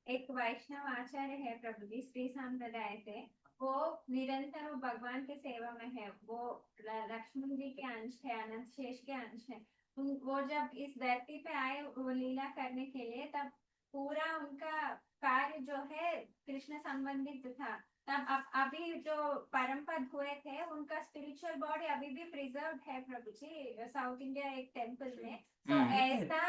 एक वैष्णव आचार्य है प्रभु जी, श्री संप्रदाय से। वो निरंतर वो भगवान के सेवा में है, वो लक्ष्मण जी के अंश है, अनंत शेष के अंश है। वो जब इस धरती पे आए वो लीला करने के लिए, तब पूरा उनका कार्य जो है कृष्ण संबंधित था। तब अभी जो परम पद हुए थे, उनका स्पिरिचुअल बॉडी अभी भी प्रिजर्व है प्रभु जी, साउथ इंडिया एक टेम्पल में। तो ऐसा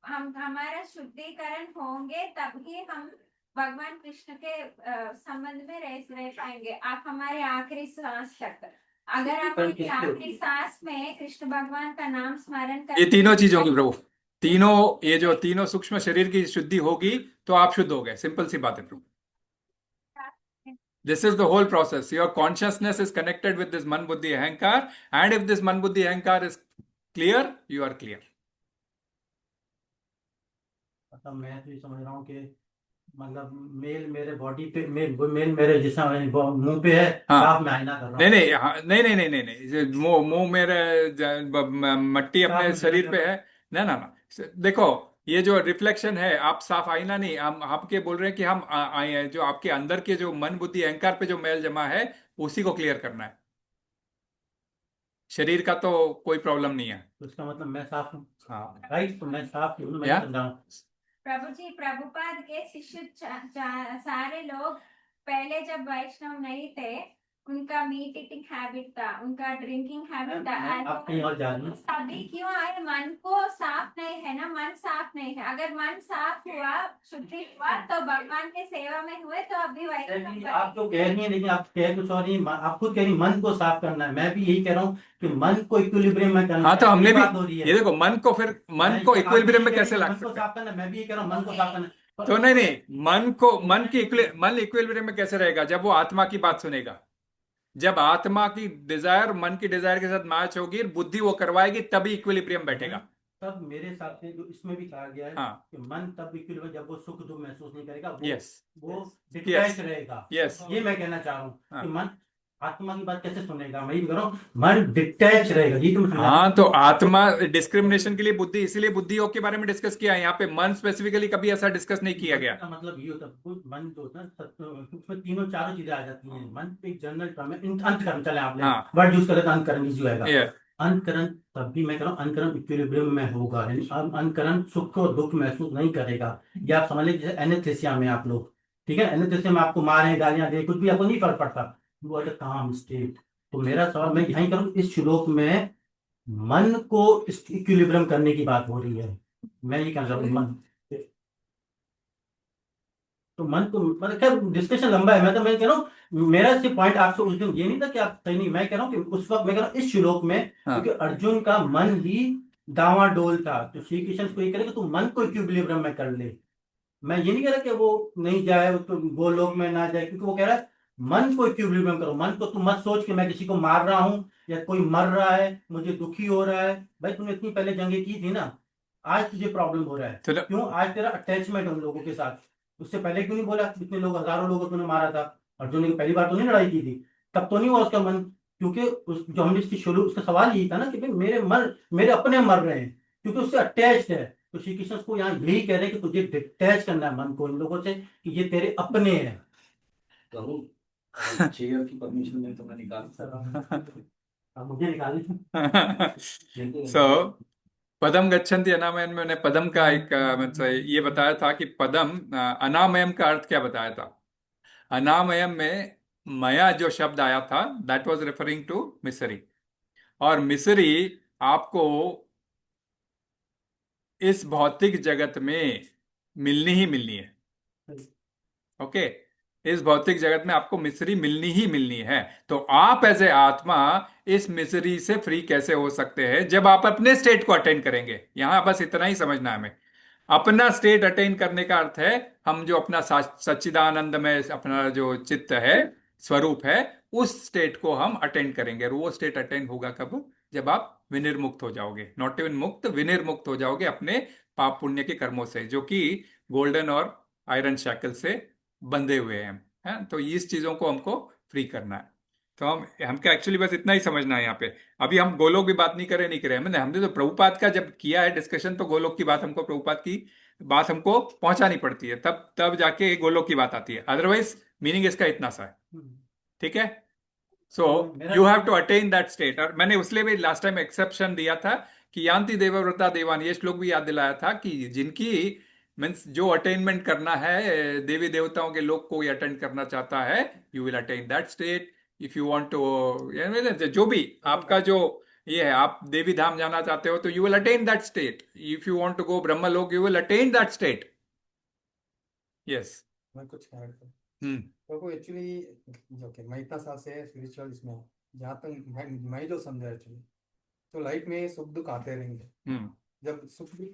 हम हमारा शुद्धिकरण होंगे तभी हम भगवान कृष्ण के संबंध में रह पाएंगे। आप हमारे आखिरी सांस तक, अगर आप अपनी आखिरी सांस में कृष्ण भगवान का नाम स्मरण ये कर, तीनों चीजों की प्रभु, तीनों, ये जो तीनों सूक्ष्म शरीर की शुद्धि होगी तो आप शुद्ध हो गए, सिंपल सी बात है प्रभु। This is the whole process. Your consciousness is connected with this man buddhi ahankar, and if this man buddhi ahankar is clear, you are clear. मतलब मैं तो ये समझ रहा हूँ कि मतलब मेल मेरे बॉडी पे, मेल मेरे जिसम मुंह पे है, हाँ साफ मैं आईना कर रहा नहीं हूँ। नहीं हाँ, नहीं नहीं नहीं नहीं नहीं मुंह मुंह मेरे मट्टी साफ अपने मैं शरीर कर पे रहा है। ना ना ना देखो ये जो रिफ्लेक्शन है आप साफ आईना नहीं, हम आपके बोल रहे हैं कि हम आए हैं जो आपके अंदर के जो मन बुद्धि अहंकार पे जो मैल जमा है उसी को क्लियर करना है। शरीर का तो कोई प्रॉब्लम नहीं है। तो इसका मतलब मैं साफ हूँ, हाँ राइट? तो मैं साफ हूँ, मैं या नहीं समझा हूँ। प्रभु जी, प्रभुपाद के शिष्य सारे लोग पहले जब वैष्णव नहीं थे, उनका मीट ईटिंग हैबिट था, उनका ड्रिंकिंग हैबिट था। आप कहीं और जा रही हैं। सभी क्यों आए? मन को साफ नहीं है ना, मन साफ नहीं है। अगर मन साफ हुआ, शुद्धि हुआ, तो भगवान के सेवा में हुए, तो अभी नहीं, वैष्णव आप तो कह रही हैं, लेकिन आप कह कुछ और नहीं, आप खुद कह रही हैं, मन को साफ करना है। मैं भी यही कह रहा हूँ कि मन को इक्विलिब्रियम में करना हाँ तो है, हमने यही भी बात हो रही है। ये देखो मन को फिर मन को आप भी इक्विलिब्रियम यही में कह रही कैसे हैं कि ला मन को सकते हैं? साफ करना है, मैं भी यही कह रहा हूँ मन को साफ करना है। तो नहीं नहीं मन इक्विलिब्रियम में कैसे रहेगा जब वो आत्मा की बात सुनेगा। जब आत्मा की डिजायर मन की डिजायर के साथ मैच होगी बुद्धि वो करवाएगी तभी इक्विलिब्रियम बैठेगा। तब मेरे हिसाब से जो इसमें भी कहा गया है हाँ कि मन तब इक्विलिब्रियम जब वो सुख दुख महसूस नहीं करेगा, यस वो यस डिटैच रहेगा। यस ये मैं कहना चाह रहा हूँ हाँ कि मन आत्मा की बात कैसे सुनेगा, मैं ये कह रहा हूँ मन डिटैच रहेगा, ये तुम समझा। हाँ तो आत्मा डिस्क्रिमिनेशन के लिए बुद्धि इसीलिए बुद्धि योग के बारे में डिस्कस किया है। यहाँ पे मन स्पेसिफिकली कभी ऐसा डिस्कस नहीं किया गया। का मतलब ये होता है, कुछ मन जो होता है उसमें तीनों चारों चीजें आ जाती हैं। मन एक जनरल टर्म है, अंतकरण, चले आपने हाँ वर्ड यूज करे तो अंतकरण इजी होगा। ये अंतकरण तब भी मैं कह रहा हूँ अंतकरण इक्विलिब्रियम में होगा, यानी अंतकरण सुख और दुख महसूस नहीं करेगा। या आप समझ लीजिए जैसे एनेस्थेसिया में आप लोग, ठीक है, एनेस्थेसिया में आपको मारे गालियां दे कुछ भी आपको नहीं फर्क पड़ता, वो है काम स्टेट। तो मेरा सवाल मैं यही करूँ, इस श्लोक में मन को इक्विलिब्रियम करने की बात हो रही है। मैं ये कहना चाहूँ मन, तो मन को मतलब खैर डिस्कशन लंबा है। मैं कह रहा हूँ मेरा सिर्फ पॉइंट आपसे उस दिन ये नहीं था कि आप सही नहीं, मैं कह रहा हूँ कि उस वक्त मैं कह रहा हूँ इस श्लोक में हाँ क्योंकि अर्जुन का मन ही डावाडोल था, तो श्री कृष्ण को ये करे कि तू मन को इक्विलिब्रियम में कर ले। मैं ये नहीं कह रहा कि वो नहीं जाए तो गोलोक में ना जाए, क्योंकि वो कह रहा है मन को इक्विलिब्रियम करो। मन को तुम मत सोच कि मैं किसी को मार रहा हूँ या कोई मर रहा है मुझे दुखी हो रहा है। भाई तुमने इतनी पहले जंगें की थी ना, आज तुझे प्रॉब्लम हो रहा है तो क्यों? आज तेरा अटैचमेंट उन लोगों के साथ, उससे पहले क्यों नहीं बोला? इतने लोग हजारों लोगों को तूने मारा था, अर्जुन ने पहली बार तो नहीं लड़ाई की थी, तब तो नहीं हुआ उसका मन? क्योंकि उस जो हमने इसकी शुरू उसका सवाल यही था ना कि भाई मेरे अपने मर रहे हैं, क्योंकि उससे अटैच्ड है। तो श्री कृष्ण को यहाँ यही कह रहे हैं कि तुझे डिटैच करना है मन को इन लोगों से, कि ये तेरे अपने हैं। प्रभु चेयर की परमिशन में तो मैं निकाल सकता अब मुझे निकालने सो पदम गच्छन्ति अनामयम में मैंने पदम का एक मतलब ये बताया था कि पदम अनामयम का अर्थ क्या बताया था। अनामयम में मया जो शब्द आया था दैट वाज रेफरिंग टू मिसरी। और मिसरी आपको इस भौतिक जगत में मिलनी ही मिलनी है। ओके इस भौतिक जगत में आपको मिसरी मिलनी ही मिलनी है। तो आप एज ए आत्मा इस मिसरी से फ्री कैसे हो सकते हैं जब आप अपने स्टेट को अटेन करेंगे। यहां बस इतना ही समझना है हमें। अपना स्टेट अटेन करने का अर्थ है हम जो अपना सच्चिदानंद में अपना जो चित्त है स्वरूप है उस स्टेट को हम अटेन करेंगे। और वो स्टेट अटेन होगा कब? जब आप विनिर्मुक्त हो जाओगे, नॉट इवन मुक्त, विनिर्मुक्त हो जाओगे अपने पाप पुण्य के कर्मों से जो कि गोल्डन और आयरन शैकल से बंधे हुए हैं। तो इस चीजों को हमको फ्री करना है। तो हमको एक्चुअली बस इतना ही समझना है यहाँ पे। अभी हम गोलोक की बात नहीं करे हमने हमने तो प्रभुपाद का जब किया है डिस्कशन तो गोलोक की बात हमको प्रभुपाद की बात हमको पहुंचानी पड़ती है, तब तब जाके गोलोक की बात आती है। अदरवाइज मीनिंग इसका इतना सा है। ठीक है। So you have to attain that state. और मैंने उसलिए भी लास्ट टाइम एक्सेप्शन दिया था कि यान्ति देवव्रता देवान, ये श्लोक भी याद दिलाया था कि जिनकी मीन्स जो अटेनमेंट करना है देवी देवताओं के लोग को अटेंड करना चाहता है you will attain that state. If you want to जो भी आपका जो ये है आप देवी धाम जाना चाहते हो तो you will attain that state. If you want to go Brahmalok you will attain that state. Yes. मैं कुछ ऐड करूं हम्म तो एक्चुअली ओके, मैं इतना साल से स्पिरिचुअल इसमें हूँ, जहाँ तक मैं जो समझा एक्चुअली, तो लाइफ में सुख दुख आते रहेंगे। हम्म जब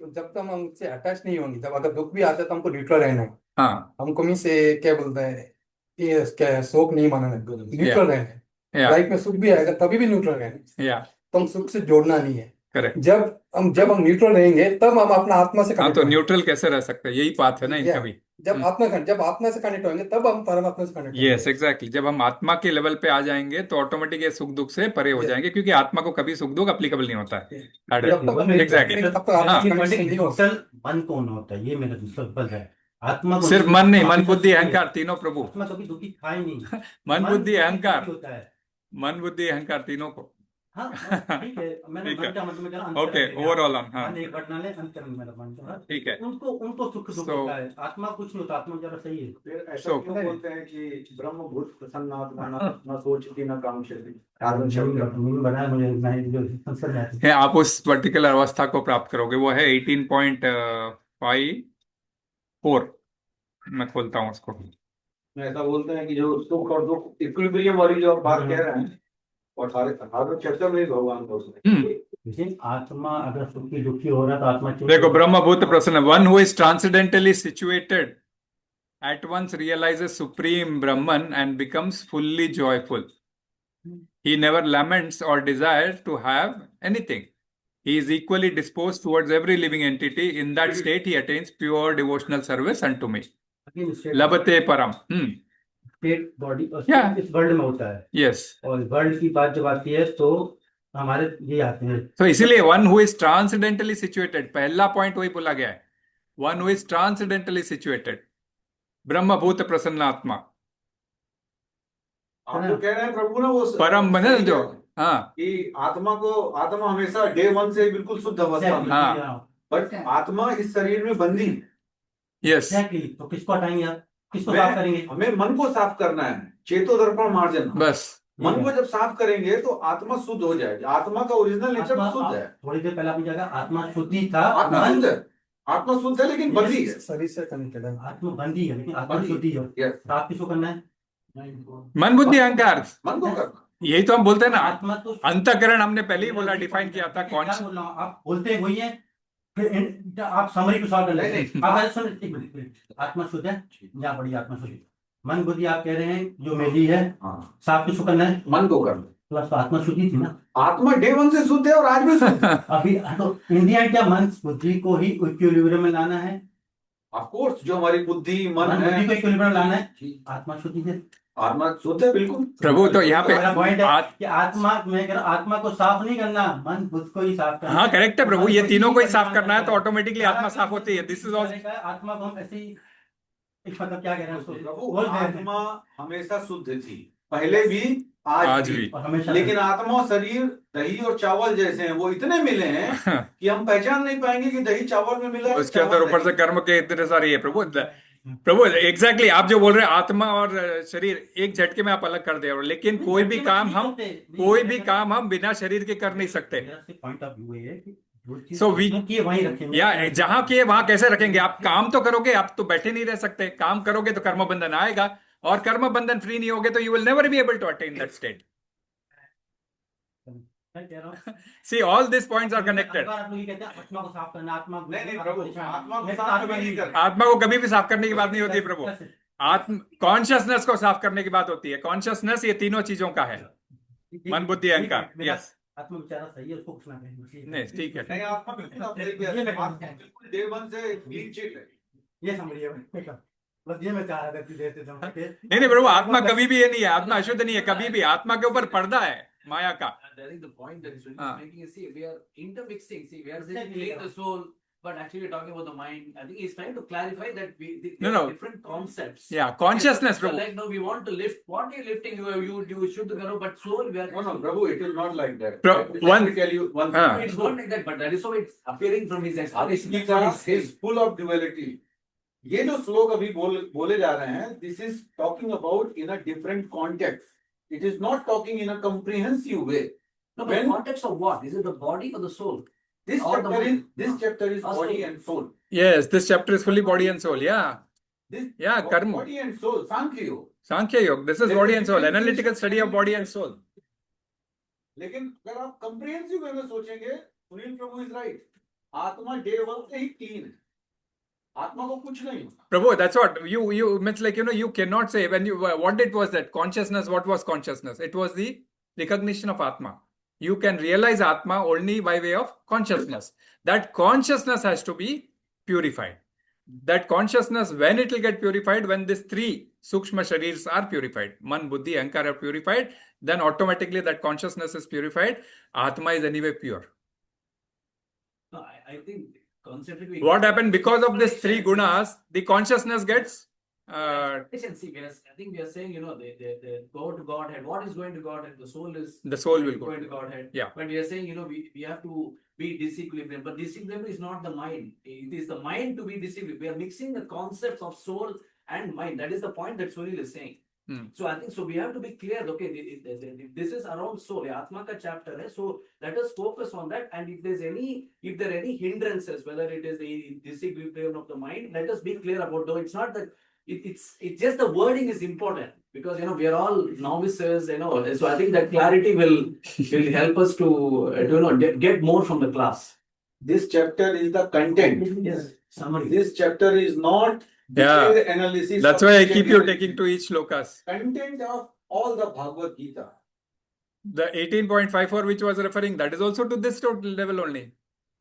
जब तक हम उससे अटैच नहीं होंगे, जब अगर दुख भी आता है तो हमको न्यूट्रल रहना है। हाँ हमको मीन से क्या बोलते हैं, ये क्या शोक नहीं मानना है, न्यूट्रल रहना है। या लाइफ में सुख भी आएगा तभी भी न्यूट्रल रहना है। या तो हम सुख से जोड़ना नहीं है। करेक्ट। जब जब हम न्यूट्रल रहेंगे तब हम अपना आत्मा से हाँ कनेक्ट तो होंगे। न्यूट्रल कैसे रह सकते हैं, यही बात है ना इनका या भी। जब आत्मा से कनेक्ट होंगे तब हम परमात्मा से कनेक्ट यस होंगे। एग्जैक्टली, जब हम आत्मा के लेवल पे आ जाएंगे तो ऑटोमेटिक ये सुख दुख से परे हो Yes. जाएंगे, क्योंकि आत्मा को कभी सुख दुख अप्लीकेबल नहीं होता है। जब तक हम एग्जैक्टली, तब तक आत्मा हाँ। से कनेक्शन नहीं हो। टोटल मन कौन होता है, ये मेरा सवाल है। आत्मा को सिर्फ मन नहीं, मन बुद्धि अहंकार तीनों प्रभु, आत्मा कभी दुखी था ही नहीं। मन बुद्धि कभी अहंकार, दुखी होता है। मन बुद्धि अहंकार तीनों को। हाँ ठीक है, मैंने ठीक मन है, का मतलब कह रहा हूँ ओके, अंतरंग है। ओवरऑल ऑन, हाँ मन एक घटना ले अंतरंग मेरा मन का, हाँ। ठीक है। उनको उनको सुख दुख So- होता है, आत्मा कुछ नहीं होता, आत्मा जरा सही है। फिर ऐसा So- क्यों बोलते हैं कि ब्रह्म भूत प्रसन्नात्मा न सोचती न कांक्षति? मुझे बनाया, मुझे नहीं जो संस्कृत में आती है, आप उस पर्टिकुलर अवस्था को प्राप्त करोगे, वो है 18.54। मैं खोलता हूँ उसको। ऐसा बोलते हैं कि जो सुख और दुख इक्विलिब्रियम वाली जो आप बात कह रहे हैं, और हमारे चर्चा में भी भगवान बोलते हैं। लेकिन आत्मा अगर सुखी दुखी हो रहा है तो आत्मा क्यों? देखो, ब्रह्म भूत प्रसन्न, one who is transcendentally situated at once realizes supreme Brahman and becomes fully joyful. He never laments or desires to have anything. He is equally disposed towards every living entity. In that state, he attains pure devotional service unto me. Labate param. State body Yeah. इस world में होता है, Yes. और world की बात जब आती है तो हमारे ये आते हैं। तो इसीलिए one who is transcendentally situated, पहला पॉइंट वही बोला गया है, one who is transcendentally situated, ब्रह्म भूत प्रसन्न आत्मा, आप जो कह रहे हैं प्रभु ना, वो परम बने सही जो, है हाँ कि आत्मा हमेशा डे वन से बिल्कुल शुद्ध अवस्था में, हाँ। बट आत्मा इस शरीर में बंदी है। Yes, Exactly. तो किसको हटाएंगे आप, किसको मैं- साफ करेंगे? हमें मन को साफ करना है, चेतो दर्पण मार्जन। बस मन को जब साफ करेंगे तो आत्मा शुद्ध हो जाएगी। आत्मा का ओरिजिनल नेचर आत्मा शुद्ध है। थोड़ी देर पहले आपने कहा आत्मा शुद्धि था, आत्मा मन शुद्ध है, आत्मा शुद्ध है लेकिन बंदी है। शरीर से कनेक्टेड है। आत्मा बंदी है, लेकिन आत्मा बंदी। शुद्धि है। Yes. साफ किसको करना है? मन बुद्धि अहंकार, मन को करना। यही तो हम बोलते हैं ना, आत्मा तो अंतःकरण हमने पहले ही बोला, डिफाइन किया था। क्या बोल रहा हूँ, आप बोलते वही है, फिर आप समरी को सॉल्व कर लेते हैं। आप ऐसे सुन, एक मिनट, आत्मा शुद्ध है, या बड़ी आत्मा शुद्ध है। मन बुद्धि आप कह रहे हैं जो मेरी है, हाँ, साफ किसको करना है? मन को करना। प्लस तो आत्मा शुद्धि थी ना। आत्मा डे वन से शुद्ध है और आज भी शुद्ध है। अभी तो इंडिया क्या मन बुद्धि को ही इक्विलिब्रियम में लाना है, ऑफ कोर्स, जो हमारी बुद्धि मन मन बुद्धि को है, इक्विलिब्रियम में लाना है, आत्मा शुद्धि है। आत्मा शुद्ध है बिल्कुल। प्रभु तो यहाँ पे मेरा पॉइंट है आत- कि आत्मा, मैं कह रहा हूं, आत्मा को साफ नहीं करना, मन बुद्ध को ही साफ करना। हाँ करेक्ट है प्रभु, ये मन तीनों को ही ही साफ करना है तो करना है। ऑटोमेटिकली आत्मा साफ होती है। This is all. आत्मा को हम ऐसे ही, एक मतलब क्या कह रहे हैं उसको, प्रभु, बोल रहे हैं। आत्मा हमेशा शुद्ध थी, पहले भी आज आज भी। भी। और हमेशा लेकिन आत्मा और शरीर दही और चावल जैसे हैं, वो इतने मिले हैं कि हम पहचान नहीं पाएंगे कि दही चावल में मिला है, उसके अंदर चावल ऊपर से नहीं। कर्म के इतने सारे है प्रभु। प्रभु एग्जैक्टली आप जो बोल रहे हैं, आत्मा और शरीर एक झटके में आप अलग कर दे रहे हो, लेकिन कोई भी काम हम बिना शरीर के कर नहीं सकते। पॉइंट ऑफ व्यू है कि जो चीज So we- किए वहीं रखेंगे, या जहां किए वहां कैसे रखेंगे? आप काम तो करोगे, आप तो बैठे नहीं रह सकते। काम करोगे तो कर्म बंधन आएगा, और कर्म बंधन फ्री नहीं होगे तो you will never be able to attain that state. मैं कह रहा हूं, see all this points are connected. आप लोग ये कहते हैं आत्मा को साफ करना, आत्मा को नहीं प्रभु, आत्मा को मैं साफ कभी नहीं करना। आत्मा को कभी भी साफ करने की बात नहीं होती प्रभु। आत्म कॉन्शियसनेस को साफ करने की बात होती है। कॉन्शियसनेस ये तीनों चीजों का है, मन बुद्धि अहंकार। यस, आत्मा बेचारा सही है, उसको कुछ ना कहें। नहीं ठीक है। नहीं, आत्मा बिल्कुल आप सही कह रहे हैं। आत्मा बिल्कुल डे वन से क्लीन चिट है। ये समझिए, बस ये मैं चाह रहा था कि देते समझ के। नहीं प्रभु, आत्मा कभी भी ये नहीं है, आत्मा अशुद्ध नहीं है कभी भी। आत्मा के ऊपर पर्दा है माया का। And I think the point that Srini Ah. is making is, see, we are intermixing. See, we are saying Exactly. clean the soul, but actually we're talking about the mind. I think he's trying to clarify that there No, are no. different concepts. या consciousness So Prabhu. like, no, we want to lift. What are you lifting? You should go, but soul, we are. No, Prabhu, it is not like that. Pro- Let one- me tell you one हाँ. thing. It's not like that, but that is how it's appearing from his explanation. That's what he's is saying. full of duality. ये जो श्लोक अभी बोले जा रहे हैं, this is talking about in a different context. It is not talking in a comprehensive way. No, but When- context of what? Is it the body or the soul? This Or the mind. this chapter is Also- body and soul. यस, this chapter is fully body and soul. या This Yeah, karma. body and soul, Sankhya Yoga. Sankhya Yoga, this is body and soul, analytical study of body and soul. लेकिन अगर आप comprehensive way में सोचेंगे, Sunil Prabhu is right, आत्मा day one से ही clean है, आत्मा को कुछ नहीं होता। Prabhu, that's what you means, like, you cannot say when you what it was that consciousness. What was consciousness? It was the recognition of Atma. You can realize Atma only by way of consciousness. That consciousness has to be purified. That consciousness, when it will get purified, when these three Sukshma Sharirs are purified, Man, Buddhi, Ahankar are purified, then automatically that consciousness is purified. Atma is anyway pure. No, I think conceptually. What happened? Because of these three gunas, the consciousness gets See, I think we are saying, they go to Godhead. What is going to Godhead? The soul will going to Godhead. Yeah. But we are saying, we have to be disequilibrium. But disequilibrium is not the mind. It is the mind to be disequilibrium. We are mixing the concepts of soul and mind. That is the point that Sunil is saying. So I think we have to be clear. Okay, this is around soul, Atma ka chapter. So let us focus on that. And if there are any hindrances, whether it is the disequilibrium of the mind, let us be clear about. Though it's not that. It's just the wording is important because we are all novices, so I think that clarity will help us to get more from the class. This chapter is the content. Yes, summary. This chapter is not Yeah. detailed analysis. That's of why I each keep and you everything. taking to each slokas. Content of all the Bhagavad Gita. The 18.54 which was referring, that is also to this level only.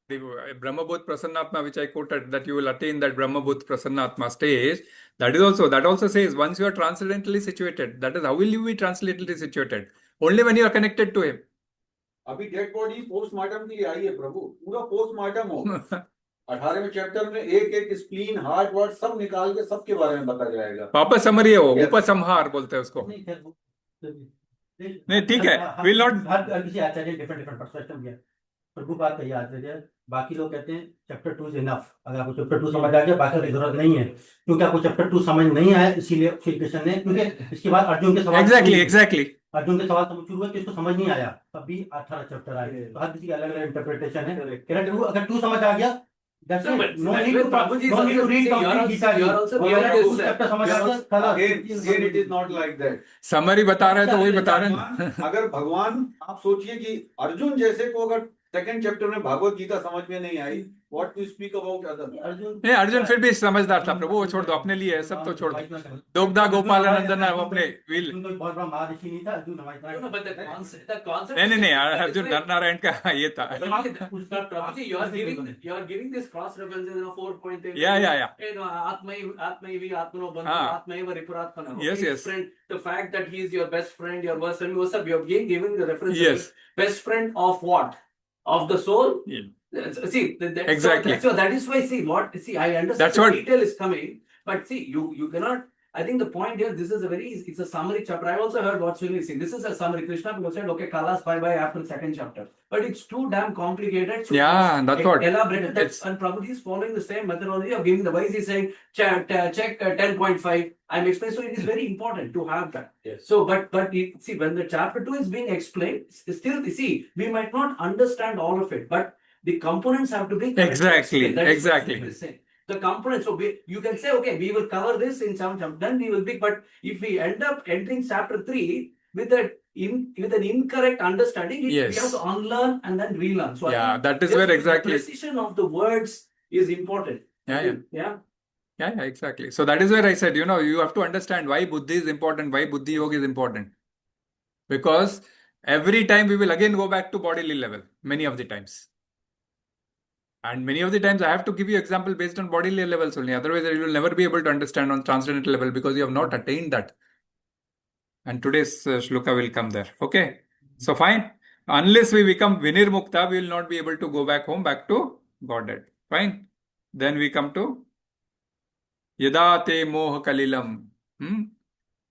The Brahmabhut Prasannatma which I quoted, that you will attain that Brahmabhut Prasannatma stage, that also says once you are transcendentally situated, that is how will you be transcendently situated? Only when you are connected to him. अभी dead body postmortem के लिए आई है प्रभु, पूरा postmortem हो 18वें chapter में एक एक spleen heart ward सब निकाल के सबके बारे में बताया जाएगा. वापस समरी है वो, उपसंहार बोलते हैं उसको. नहीं ठीक है, will not. हर किसी आचार्य डिफरेंट पर्सपेक्टिव है. प्रभु बात कही आचार्य, बाकी लोग कहते हैं चैप्टर 2 इज इनफ. अगर आपको चैप्टर 2 समझ आ गया, बाकी की जरूरत नहीं है, क्योंकि आपको चैप्टर 2 समझ नहीं आया, इसीलिए श्री कृष्ण ने, क्योंकि इसके बाद अर्जुन के सवाल एग्जैक्टली अर्जुन के सवाल शुरू हुआ कि इसको समझ नहीं आया, तब भी 18 चैप्टर आए. तो हर किसी की अलग अलग इंटरप्रिटेशन है. अगर 2 समझ आ गया, that's it. No need to read complete Gita. Again, it is not like that. Summary बता रहे हैं तो वही बता रहे हैं. अगर भगवान, आप सोचिए कि अर्जुन जैसे को अगर सेकंड चैप्टर में भागवत गीता समझ में नहीं आई, what to speak about other. Arjuna फिर भी समझदार था प्रभु, वो छोड़ दो, अपने लिए है सब, तो छोड़ दो. दोगदा गोपाल नंदन अपने विल. बहुत बड़ा महर्षि नहीं था अर्जुन. नहीं, अर्जुन नर नारायण का ये था. You are giving this cross references 4.8. Yeah. Atmaivi Atmano Bandhu, Atmaiva Ripuratmana. Yes. Friend, the fact that he is your best friend, your worst friend, you have given the reference. Yes. Best friend of what? Of the soul. Yeah. See, Exactly. So that is why, I understand That's the what- detail is coming, but see, you cannot. I think the point here, this is it's a summary chapter. I also heard what Sunil is saying. This is a summary. Krishna people said, okay, Kalas bye after the second chapter. But it's too damn complicated. So Yeah, that's what. elaborated. It's- And Prabhuji is following the same methodology of giving the wise. He's saying, check 10.5. I'm explaining. So it is very important to have that. Yes. So, but see, when the chapter 2 is being explained, still, see, we might not understand all of it, but the components have to be correctly Exactly, explained. That is what exactly. it is saying. The components, so you can say, okay, we will cover this in some chapter, then we will be, but if we end up entering chapter 3 with an incorrect understanding, we Yes. have to unlearn and then relearn. So I Yeah, think that is just where the exactly. precision of the words is important. Yeah, exactly. So that is where I said, you have to understand why Buddhi is important, why Buddhi Yoga is important. Because every time we will again go back to bodily level, many of the times. And many of the times I have to give you example based on bodily levels only. Otherwise, you will never be able to understand on transcendental level because you have not attained that. And today's shloka will come there. Okay. So fine. Unless we become Vinirmukta, we will not be able to go back home, back to Godhead. Fine. Then we come to Yada te moha kalilam.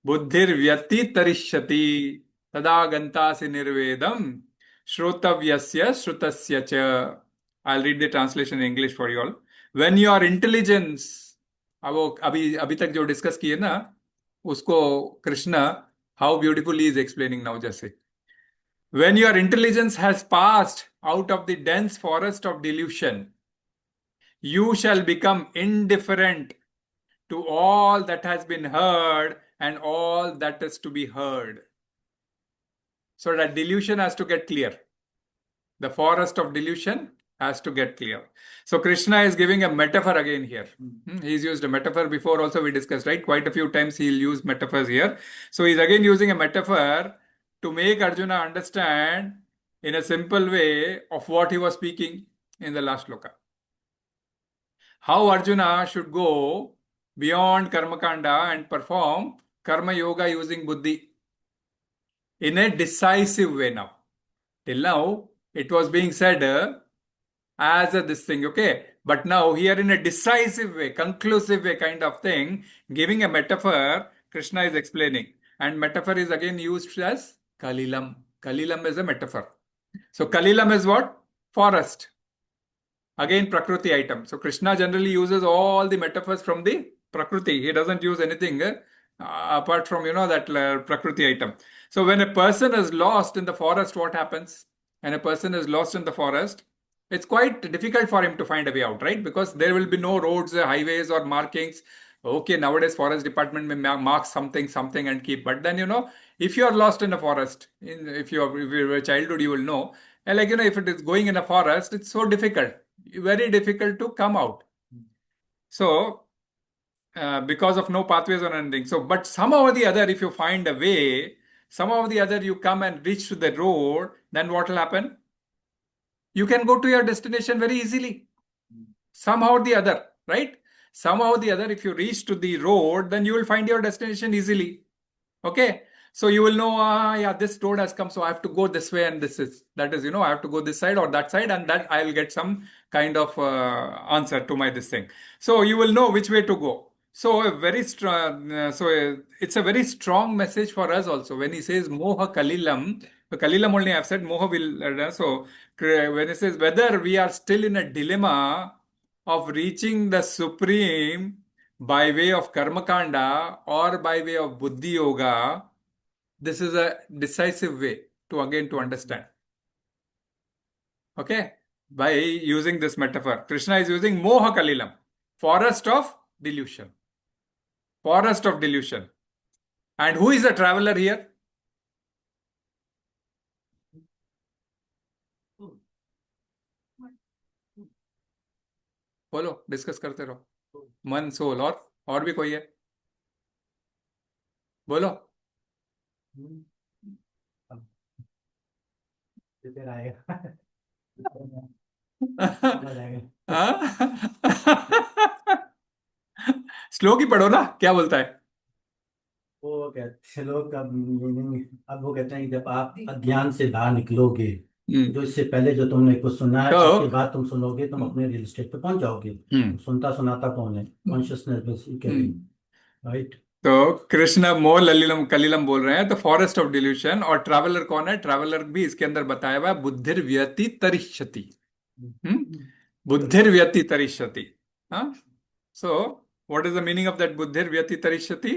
Buddhir vyati tarishyati. Tada gantasi nirvedam. Shrotavyasya shrutasya cha. I'll read the translation in English for you all. When your intelligence, अभी तक जो discuss किए ना, उसको Krishna how beautifully he is explaining now just say. When your intelligence has passed out of the dense forest of delusion, you shall become indifferent to all that has been heard and all that is to be heard. So that delusion has to get clear. The forest of delusion has to get clear. So Krishna is giving a metaphor again here. He's used a metaphor before also we discussed, right? Quite a few times he'll use metaphors here. So he's again using a metaphor to make Arjuna understand in a simple way of what he was speaking in the last shloka. How Arjuna should go beyond Karmakanda and perform Karma Yoga using Buddhi in a decisive way now. Till now, it was being said as this thing, okay? But now here in a decisive way, conclusive way kind of thing, giving a metaphor, Krishna is explaining. And metaphor is again used as Kalilam. Kalilam is a metaphor. So Kalilam is what? Forest. Again, Prakriti item. So Krishna generally uses all the metaphors from the Prakriti. He doesn't use anything apart from, that Prakriti item. So when a person is lost in the forest, what happens? When a person is lost in the forest, it's quite difficult for him to find a way out, right? Because there will be no roads, highways or markings. Okay, nowadays forest department may mark something and keep. But then, if you are lost in a forest, if you're a childhood, you will know. And if it is going in a forest, it's so difficult, very difficult to come out. So, because of no pathways or anything. So, but somehow or the other, if you find a way, somehow or the other you come and reach to the road, then what will happen? You can go to your destination very easily. Somehow or the other, right? Somehow or the other, if you reach to the road, then you will find your destination easily. Okay? So you will know, yeah, this road has come, so I have to go this way and that is, I have to go this side or that side, and that I will get some kind of answer to this thing. So you will know which way to go. So a very strong, it's a very strong message for us also. When he says Moha Kalilam, Kalilam only I have said, Moha will, so when he says whether we are still in a dilemma of reaching the Supreme by way of Karmakanda or by way of Buddhi Yoga, this is a decisive way to understand. Okay? By using this metaphor. Krishna is using Moha Kalilam, forest of delusion. Forest of delusion. And who is the traveler here? बोलो, discuss करते रहो. मन, soul और भी कोई है? बोलो. श्लोक ही पढ़ो ना, क्या बोलता है? वो कहते श्लोक का मीनिंग, अब वो कहते हैं कि जब आप अज्ञान से बाहर निकलोगे, जो इससे पहले जो तुमने कुछ सुना है, उसके बाद तुम सुनोगे, तुम अपने रियल स्टेट पे पहुंच जाओगे. सुनता सुनाता कौन है? Consciousness basically, right? तो कृष्ण मोह कलिलम बोल रहे हैं. तो फॉरेस्ट ऑफ डिल्यूशन. और ट्रैवलर कौन है? ट्रैवलर भी इसके अंदर बताया हुआ है, बुद्धिर व्यति तरिष्यति. बुद्धिर व्यति तरिष्यति. So what is the meaning of that बुद्धिर व्यति तरिष्यति?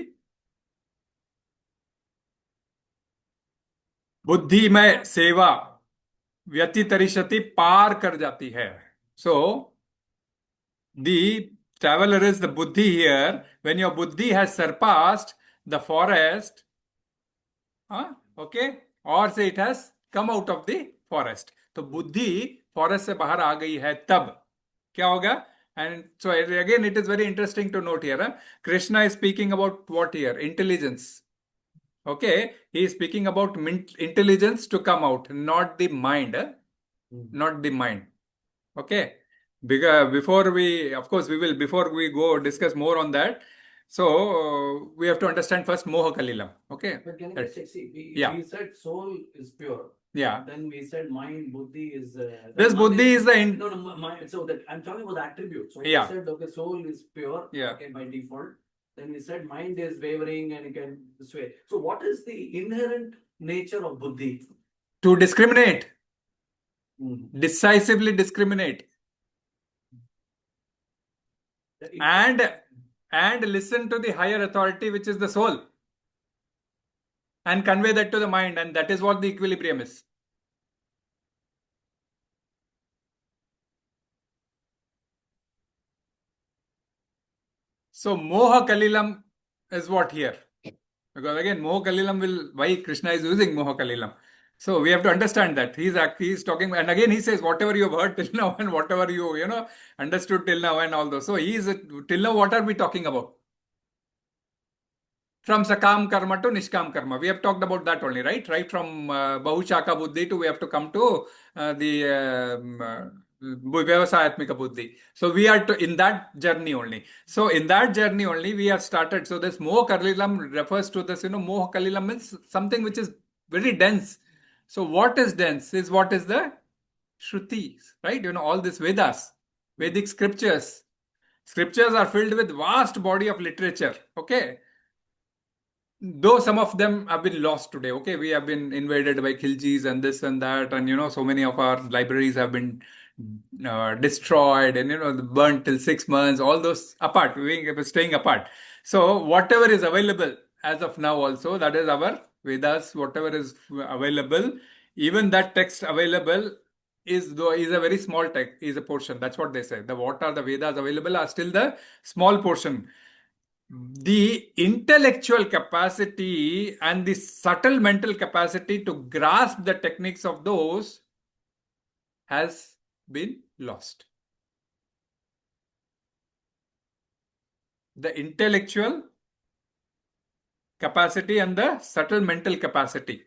बुद्धि में सेवा, व्यतितरिष्यति, पार कर जाती है. सो the traveler is the buddhi here. When your buddhi has surpassed the forest, okay, or say it has come out of the forest. तो बुद्धि फॉरेस्ट से बाहर आ गई है, तब क्या होगा? And so again, it is very interesting to note here. Krishna is speaking about what here? Intelligence. Okay, he is speaking about intelligence to come out, not the mind. Not the mind. Okay. Before we go discuss more on that, so we have to understand first Moha Kalilam. Okay. But can I just see, we said soul is pure. Yeah. Then we said mind, buddhi is. This buddhi is the no, mind. So that I'm talking about the attribute. So we said okay, soul is pure. Yeah. Okay, by default. Then we said mind is wavering and it can sway. So what is the inherent nature of buddhi? To discriminate. Decisively discriminate. And listen to the higher authority, which is the soul, and convey that to the mind, and that is what the equilibrium is. So Moha Kalilam is what here? Because again, Moha Kalilam will, why Krishna is using Moha Kalilam. So we have to understand that he's talking, and again he says whatever you have heard till now and whatever you understood till now and all those. So till now what are we talking about? from Sakam Karma to Nishkam Karma. We have talked about that only, right? Right from Bahushaka Buddhi to we have to come to the Vyavasayatmika Buddhi. So we are in that journey only. So in that journey only we have started. So this Moha Kalilam refers to this, Moha Kalilam means something which is very dense. So what is dense is what is the Shrutis, right? All these Vedas, Vedic scriptures. Scriptures are filled with vast body of literature, okay? Though some of them have been lost today, okay? We have been invaded by Khiljis and this and that, and so many of our libraries have been destroyed and burnt till 6 months, all those apart, we're staying apart. So whatever is available as of now also, that is our Vedas, whatever is available, even that text available is a very small text, is a portion. That's what they say. What are the Vedas available are still the small portion. The intellectual capacity and the subtle mental capacity to grasp the techniques of those has been lost. The intellectual capacity and the subtle mental capacity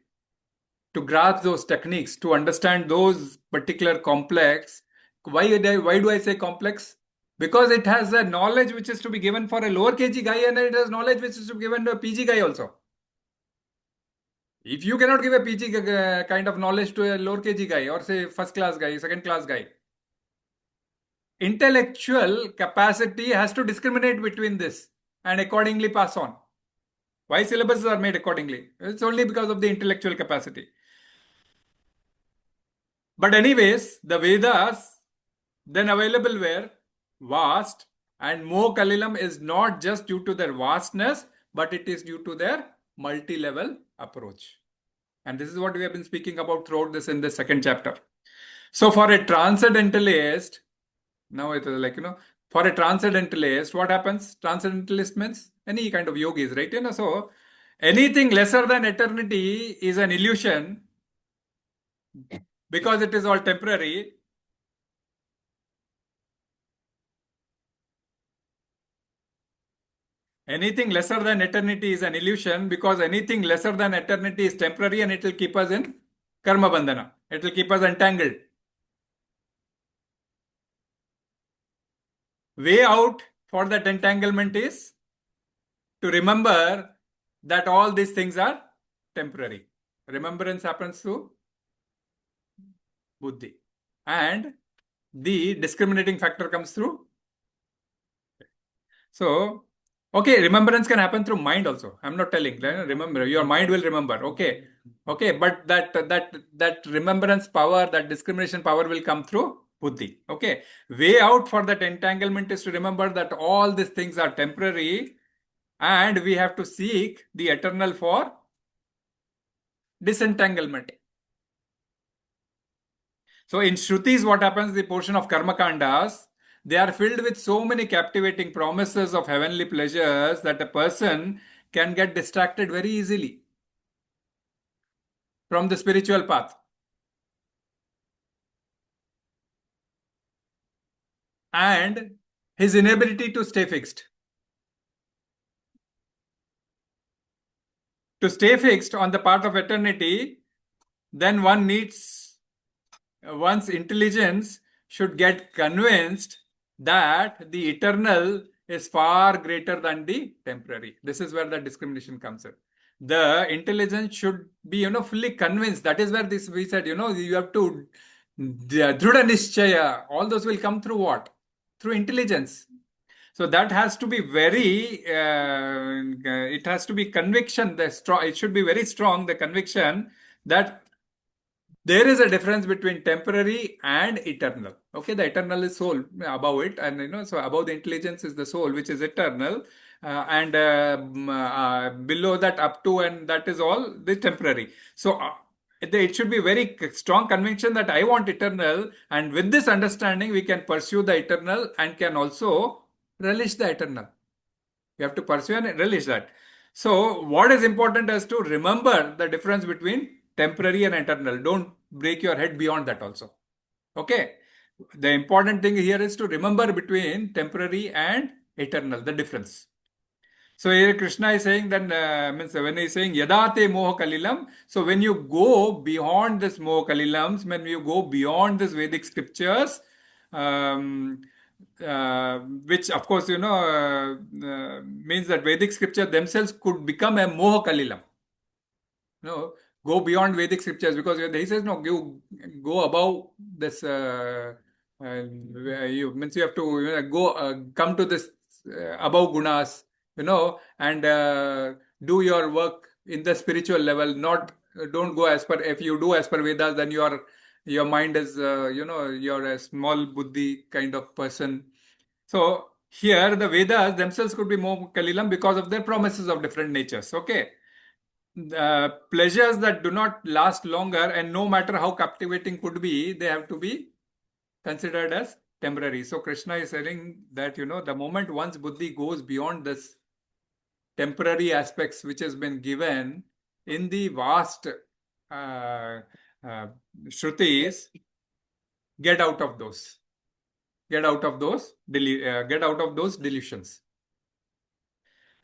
to grasp those techniques, to understand those particular complex. Why do I say complex? Because it has a knowledge which is to be given for a lower kg guy, and it has knowledge which is to be given to a PG guy also. If you cannot give a PG kind of knowledge to a lower kg guy, or say first class guy, second class guy, intellectual capacity has to discriminate between this and accordingly pass on. Why syllabuses are made accordingly? It's only because of the intellectual capacity. But anyways, the Vedas then available were vast, and Moha Kalilam is not just due to their vastness, but it is due to their multi-level approach. And this is what we have been speaking about throughout this in the second chapter. So for a transcendentalist, now it is like, for a transcendentalist, what happens? Transcendentalist means any kind of yogis, right? So anything lesser than eternity is an illusion because it is all temporary. Anything lesser than eternity is an illusion because anything lesser than eternity is temporary and it will keep us in karma bandhana. It will keep us entangled. Way out for that entanglement is to remember that all these things are temporary. Remembrance happens through buddhi. And the discriminating factor comes through. So, okay, remembrance can happen through mind also. I'm not telling. Remember, your mind will remember. Okay, but that remembrance power, that discrimination power will come through buddhi. Okay, way out for that entanglement is to remember that all these things are temporary, and we have to seek the eternal for disentanglement. So in Shrutis, what happens? The portion of Karma Kandas, they are filled with so many captivating promises of heavenly pleasures that a person can get distracted very easily from the spiritual path. And his inability to stay fixed. To stay fixed on the path of eternity, then one's intelligence should get convinced that the eternal is far greater than the temporary. This is where the discrimination comes in. The intelligence should be, fully convinced. That is where we said, you have to Dhrudha Nishchaya. All those will come through what? Through intelligence. So that has to be it has to be conviction. It should be very strong, the conviction that there is a difference between temporary and eternal. Okay, the eternal is soul above it, and so above the intelligence is the soul, which is eternal, and below that up to, and that is all the temporary. So it should be very strong conviction that I want eternal, and with this understanding, we can pursue the eternal and can also relish the eternal. You have to pursue and relish that. So what is important is to remember the difference between temporary and eternal. Don't break your head beyond that also. Okay. The important thing here is to remember between temporary and eternal, the difference. So here Krishna is saying that, means when he is saying Yadate Moha Kalilam, so when you go beyond this Moha Kalilams, when you go beyond this Vedic scriptures, which of course, means that Vedic scripture themselves could become a Moha Kalilam. No, go beyond Vedic scriptures, because he says, no, you go above this, you means you have to go, come to this above gunas, and do your work in the spiritual level. Not don't go as per, if you do as per Vedas, then your mind is, you're a small buddhi kind of person. So here the Vedas themselves could be more Kalilam because of their promises of different natures. Okay. Pleasures that do not last longer, and no matter how captivating could be, they have to be considered as temporary. So Krishna is saying that, the moment once buddhi goes beyond this temporary aspects which has been given in the vast Shrutis, get out of those. Get out of those delusions.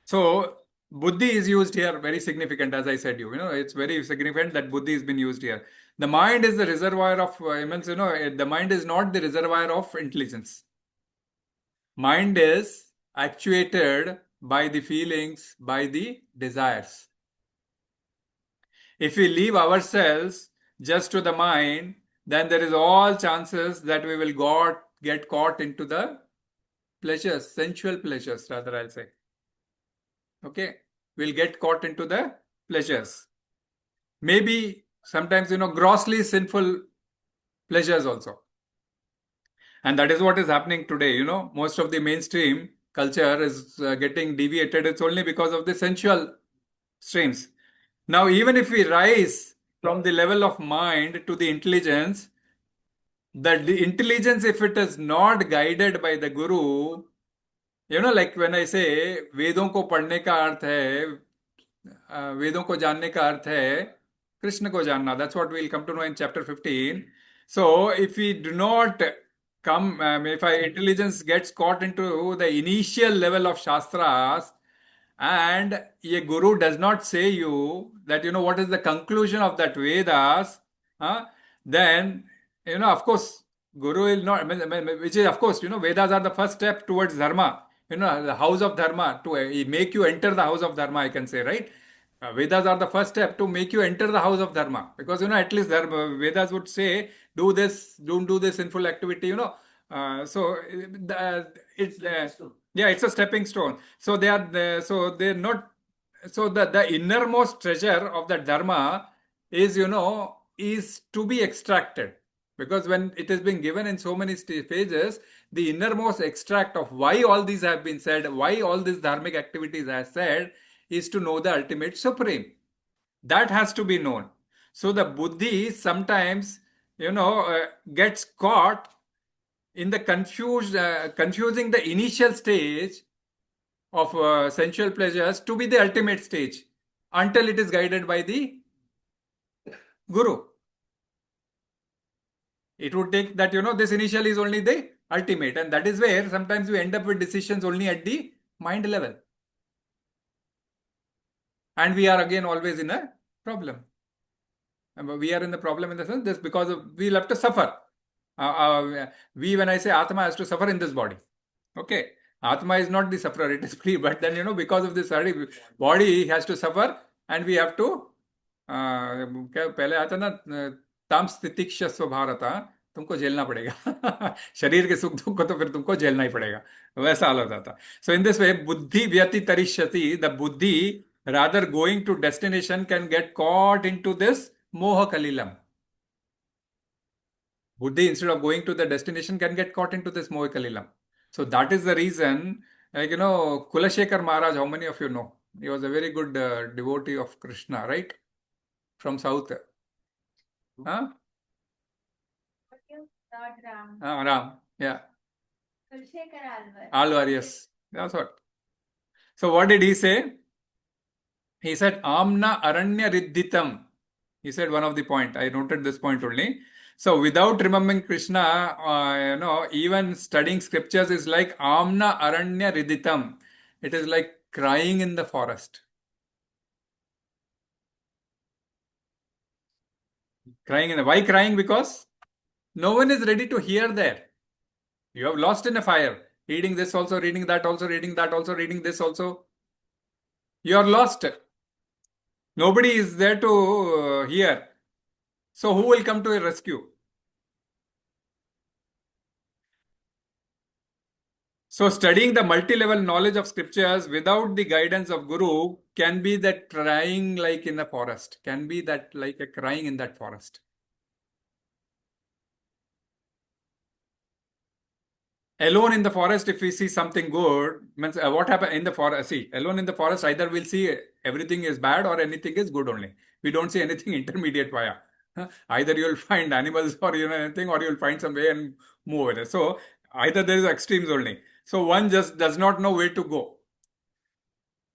So buddhi is used here, very significant, as I said it's very significant that buddhi has been used here. The mind is the reservoir of, the mind is not the reservoir of intelligence. Mind is actuated by the feelings, by the desires. If we leave ourselves just to the mind, then there is all chances that we will get caught into the pleasures, sensual pleasures, rather I'll say. Okay, we'll get caught into the pleasures. Maybe sometimes, grossly sinful pleasures also. And that is what is happening today. Most of the mainstream culture is getting deviated. It's only because of the sensual streams. Now, even if we rise from the level of mind to the intelligence, the intelligence, if it is not guided by the Guru, like when I say, वेदों को पढ़ने का अर्थ है, वेदों को जानने का अर्थ है कृष्ण को जानना. That's what we'll come to know in chapter 15. So if we do not come, if our intelligence gets caught into the initial level of Shastras, and a Guru does not say you that, what is the conclusion of that Vedas, then, of course, Guru will not, which is, of course, Vedas are the first step towards Dharma, the house of Dharma, to make you enter the house of Dharma, I can say, right? Vedas are the first step to make you enter the house of Dharma, because, at least Vedas would say, do this, don't do this sinful activity, so it's, yeah, it's a stepping stone. So they're not, so the innermost treasure of the Dharma is, is to be extracted. Because when it has been given in so many phases, the innermost extract of why all these have been said, why all these dharmic activities are said, is to know the ultimate supreme. That has to be known. So the buddhi sometimes, gets caught in the confusing the initial stage of sensual pleasures to be the ultimate stage, until it is guided by the Guru. It would take that, this initial is only the ultimate, and that is where sometimes we end up with decisions only at the mind level. And we are again always in a problem. We are in the problem in the sense this, because we'll have to suffer. When I say Atma has to suffer in this body. Okay. Atma is not the sufferer, it is free. But then, because of this body has to suffer, and we have to, पहले आता ना ताम स्थितिक्षस्व भारता, तुमको झेलना पड़ेगा. शरीर के सुख दुख को तो फिर तुमको झेलना ही पड़ेगा. वैसा हाल होता था. So in this way, buddhi vyatitarishati, the buddhi, rather going to destination, can get caught into this moha kalilam. Buddhi, instead of going to the destination, can get caught into this moha kalilam. So that is the reason, Kulashekar Maharaj, how many of you know? He was a very good devotee of Krishna, right? From south. Huh? Ram, yeah. Alvar, yes. That's what. So what did he say? He said, Amna Aranya Riddhitam. He said one of the point. I noted this point only. So without remembering Krishna, even studying scriptures is like Amna Aranya Riddhitam. It is like crying in the forest. Why crying? Because no one is ready to hear there. You have lost in a fire. Reading this also, reading that also, reading that also, reading this also. You are lost. Nobody is there to hear. So who will come to your rescue? So studying the multi-level knowledge of scriptures without the guidance of Guru can be that crying like in a forest, can be that like a crying in that forest. Alone in the forest, if we see something good, means what happened in the forest? See, alone in the forest, either we'll see everything is bad or anything is good only. We don't see anything intermediate via. Either you'll find animals or anything, or you'll find some way and move it. So either there is extremes only. So one just does not know where to go.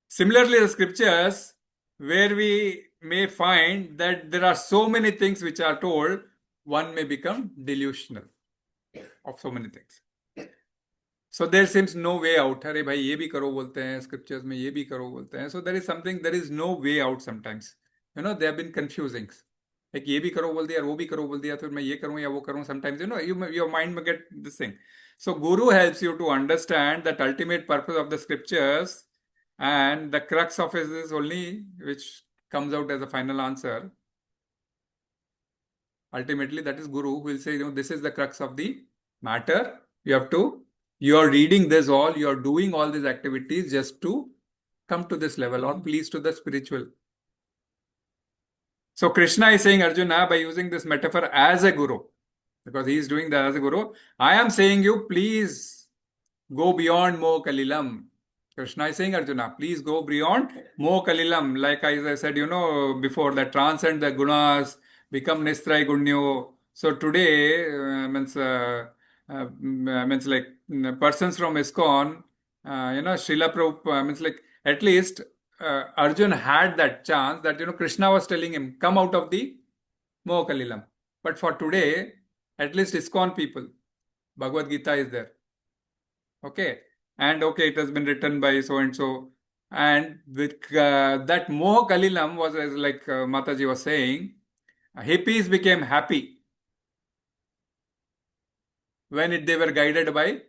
Similarly, the scriptures, where we may find that there are so many things which are told, one may become delusional of so many things. So there seems no way out. अरे भाई ये भी करो बोलते हैं scriptures में, ये भी करो बोलते हैं. So there is no way out sometimes. They have been confusing. Like ये भी करो बोल दिया, वो भी करो बोल दिया, तो मैं ये करूँ या वो करूँ. Sometimes your mind may get this thing. So Guru helps you to understand that ultimate purpose of the scriptures, and the crux of it is only which comes out as a final answer. Ultimately, that is Guru who will say, this is the crux of the matter. You are reading this all, you are doing all these activities just to come to this level or please to the spiritual. So Krishna is saying, Arjuna, by using this metaphor as a Guru, because he is doing that as a Guru, I am saying you, please go beyond Moh Kalilam. Krishna is saying, Arjuna, please go beyond Moh Kalilam. Like I said, before, that transcend the gunas, become Nistray Gunyo. So today, means like persons from ISKCON, Srila Prabhupada, means like at least Arjun had that chance that, Krishna was telling him, come out of the Moh Kalilam. But for today, at least ISKCON people, Bhagavad Gita is there. Okay. And okay, it has been written by so and so. And with that Moh Kalilam was, like Mataji was saying, hippies became happy when they were guided by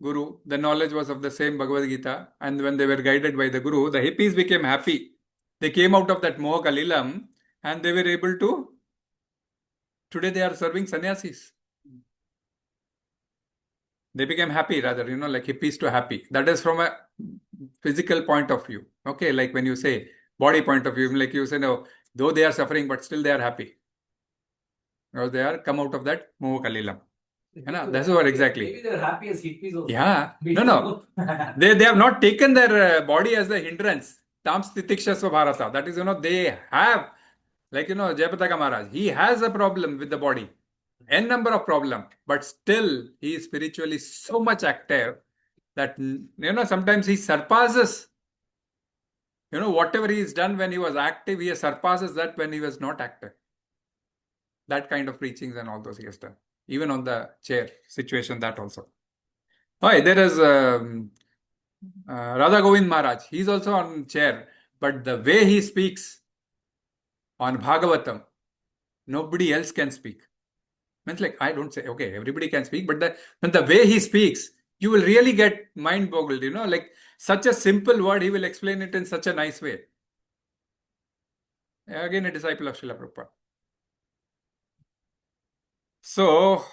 Guru. The knowledge was of the same Bhagavad Gita. And when they were guided by the Guru, the hippies became happy. They came out of that Moh Kalilam and they were able to, today they are serving sannyasis. They became happy rather, like hippies to happy. That is from a physical point of view. Okay, like when you say body point of view, like you say, no, though they are suffering, but still they are happy. Because they are come out of that Moh Kalilam. That's what exactly. Maybe they're happy as hippies also. Yeah. No. They have not taken their body as the hindrance. Tam Stitikshasva Bharata. That is, they have, like, Jayapataka Maharaj, he has a problem with the body. N number of problem, but still he is spiritually so much active that, sometimes he surpasses, whatever he has done when he was active, he surpasses that when he was not active. That kind of preachings and all those he has done. Even on the chair situation, that also. Hi, there is Radha Govind Maharaj. He is also on chair. But the way he speaks on Bhagavatam, nobody else can speak. Means like, I don't say, okay, everybody can speak, but the way he speaks, you will really get mind boggled, like such a simple word, he will explain it in such a nice way. Again, a disciple of Srila Prabhupada. So,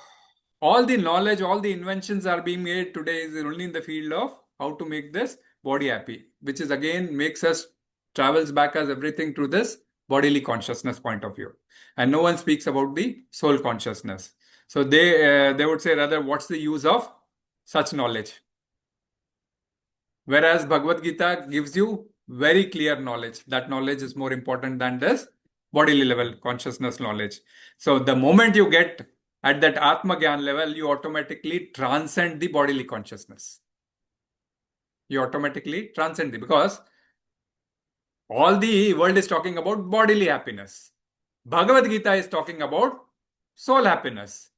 all the knowledge, all the inventions are being made today is only in the field of how to make this body happy, which is again makes us travels back as everything to this bodily consciousness point of view. And no one speaks about the soul consciousness. So they would say rather, what's the use of such knowledge? Whereas Bhagavad Gita gives you very clear knowledge. That knowledge is more important than this bodily level consciousness knowledge. So the moment you get at that Atma Gyan level, you automatically transcend the bodily consciousness. You automatically transcend it because all the world is talking about bodily happiness. Bhagavad Gita is talking about soul happiness.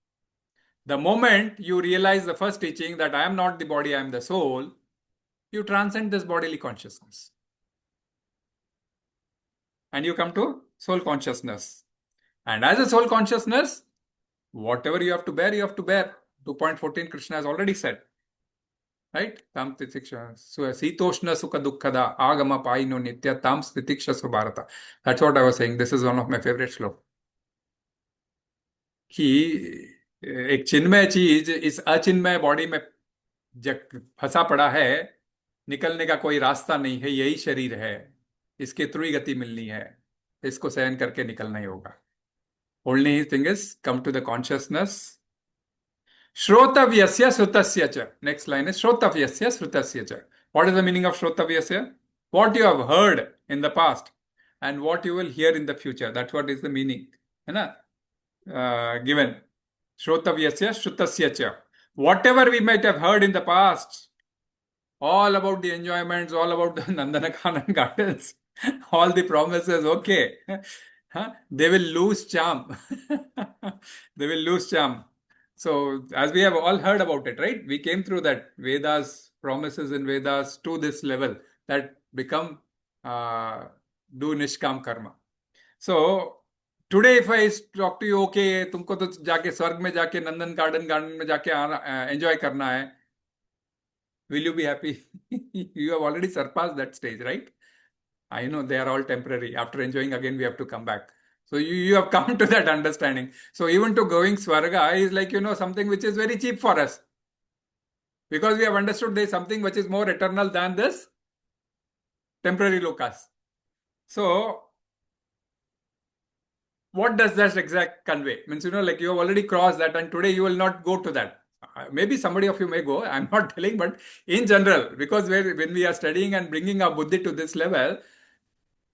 The moment you realize the first teaching that I am not the body, I am the soul, you transcend this bodily consciousness. And you come to soul consciousness. And as a soul consciousness, whatever you have to bear, you have to bear. 2.14 Krishna has already said. Right? Tam titiksha. Sitoshna sukha dukkhada agama paino nitya tam titiksha subharata. That's what I was saying. This is one of my favorite sloka. कि एक चिन्मय चीज इस अचिन्मय body में फंसा पड़ा है, निकलने का कोई रास्ता नहीं है, यही शरीर है, इसके थ्रू ही गति मिलनी है, इसको सहन करके निकलना ही होगा. Only thing is come to the consciousness. Shrotavyasya srutasya cha. Next line is Shrotavyasya srutasya cha. What is the meaning of Shrotavyasya? What you have heard in the past and what you will hear in the future. That's what is the meaning. है ना? Given. Shrotavyasya srutasya cha. Whatever we might have heard in the past, all about the enjoyments, all about the Nandana gardens, all the promises, okay. They will lose charm. They will lose charm. So, as we have all heard about it, right? We came through that Vedas, promises in Vedas to this level that become do Nishkam karma. So, today if I talk to you, okay, तुमको तो जाके स्वर्ग में जाके नंदन garden में जाके enjoy करना है. Will you be happy? You have already surpassed that stage, right? I know they are all temporary. After enjoying again, we have to come back. So you have come to that understanding. So even to going Swarga is like, something which is very cheap for us. Because we have understood there is something which is more eternal than this temporary lokas. So what does that exact convey? Means, like you have already crossed that and today you will not go to that. Maybe somebody of you may go, I'm not telling, but in general, because when we are studying and bringing our buddhi to this level,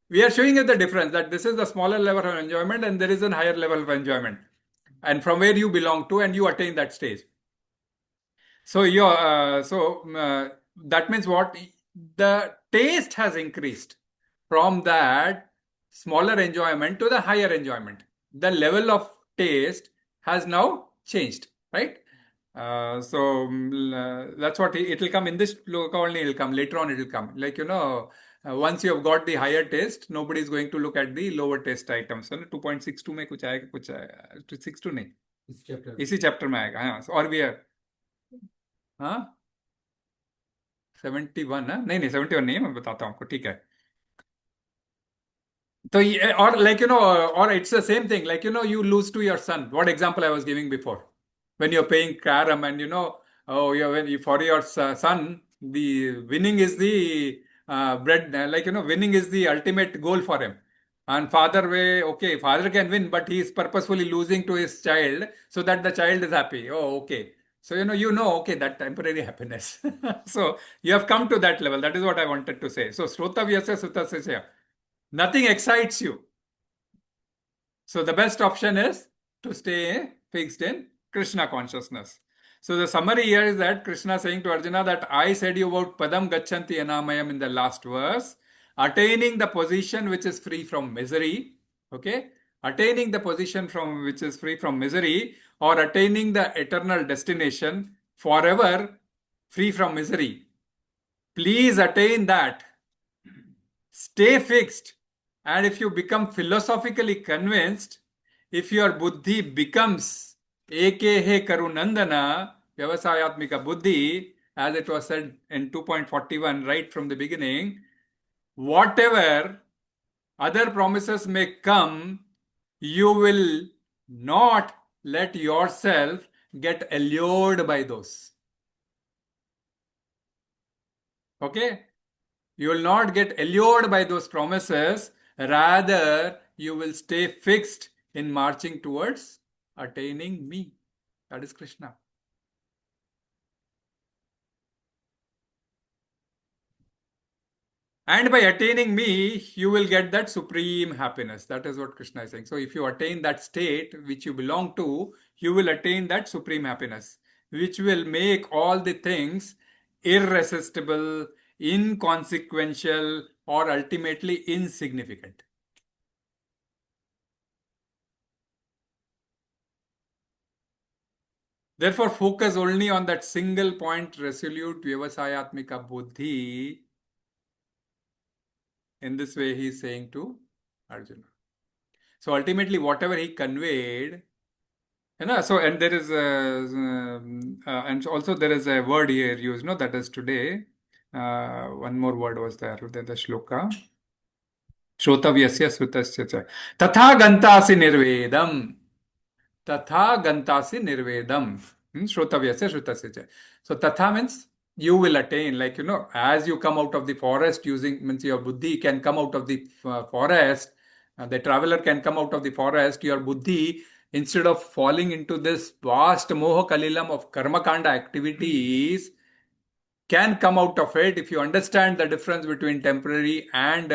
we are showing you the difference that this is the smaller level of enjoyment and there is a higher level of enjoyment. And from where you belong to and you attain that stage. So, that means what? The taste has increased from that smaller enjoyment to the higher enjoyment. The level of taste has now changed, right? That's what it will come in this look only. It will come later on. It will come like once you have got the higher taste, nobody is going to look at the lower taste items. 2.62 में कुछ आएगा, कुछ 62 नहीं, इसी chapter में आएगा. हाँ, और भी है. हाँ, 71 है, नहीं 71 नहीं है, मैं बताता हूँ आपको, ठीक है. तो ये और like or it's the same thing, like you lose to your son. What example I was giving before, when you're playing carom and for your son the winning is the winning is the ultimate goal for him. And father can win, but he is purposefully losing to his child so that the child is happy. Oh, okay. So okay, that temporary happiness. So you have come to that level. That is what I wanted to say. So Shrotavyasya Sutasya. Nothing excites you. So the best option is to stay fixed in Krishna consciousness. So the summary here is that Krishna is saying to Arjuna that I said you about Padam Gacchanti Anamayam in the last verse, attaining the position which is free from misery, okay? Attaining the position which is free from misery, or attaining the eternal destination forever free from misery. Please attain that. Stay fixed. And if you become philosophically convinced, if your buddhi becomes Ekehe Karunandana, Vyavasayatmika Buddhi, as it was said in 2.41 right from the beginning, whatever other promises may come, you will not let yourself get allured by those. Okay? You will not get allured by those promises. Rather, you will stay fixed in marching towards attaining me. That is Krishna. And by attaining me, you will get that supreme happiness. That is what Krishna is saying. So if you attain that state which you belong to, you will attain that supreme happiness, which will make all the things irresistible, inconsequential, or ultimately insignificant. Therefore, focus only on that single point, resolute vyavasayatmika buddhi. In this way, he is saying to Arjuna. So ultimately, whatever he conveyed, so and there is and also there is a word here used, no, that is today. One more word was there, the shloka. Shrotavyasya srutasya cha. Tatha gantasi nirvedam. Tatha gantasi nirvedam. Shrotavyasya srutasya cha. So tatha means you will attain, like, as you come out of the forest means your buddhi can come out of the forest, the traveler can come out of the forest, your buddhi, instead of falling into this vast moha kalilam of karma kanda activities, can come out of it if you understand the difference between temporary and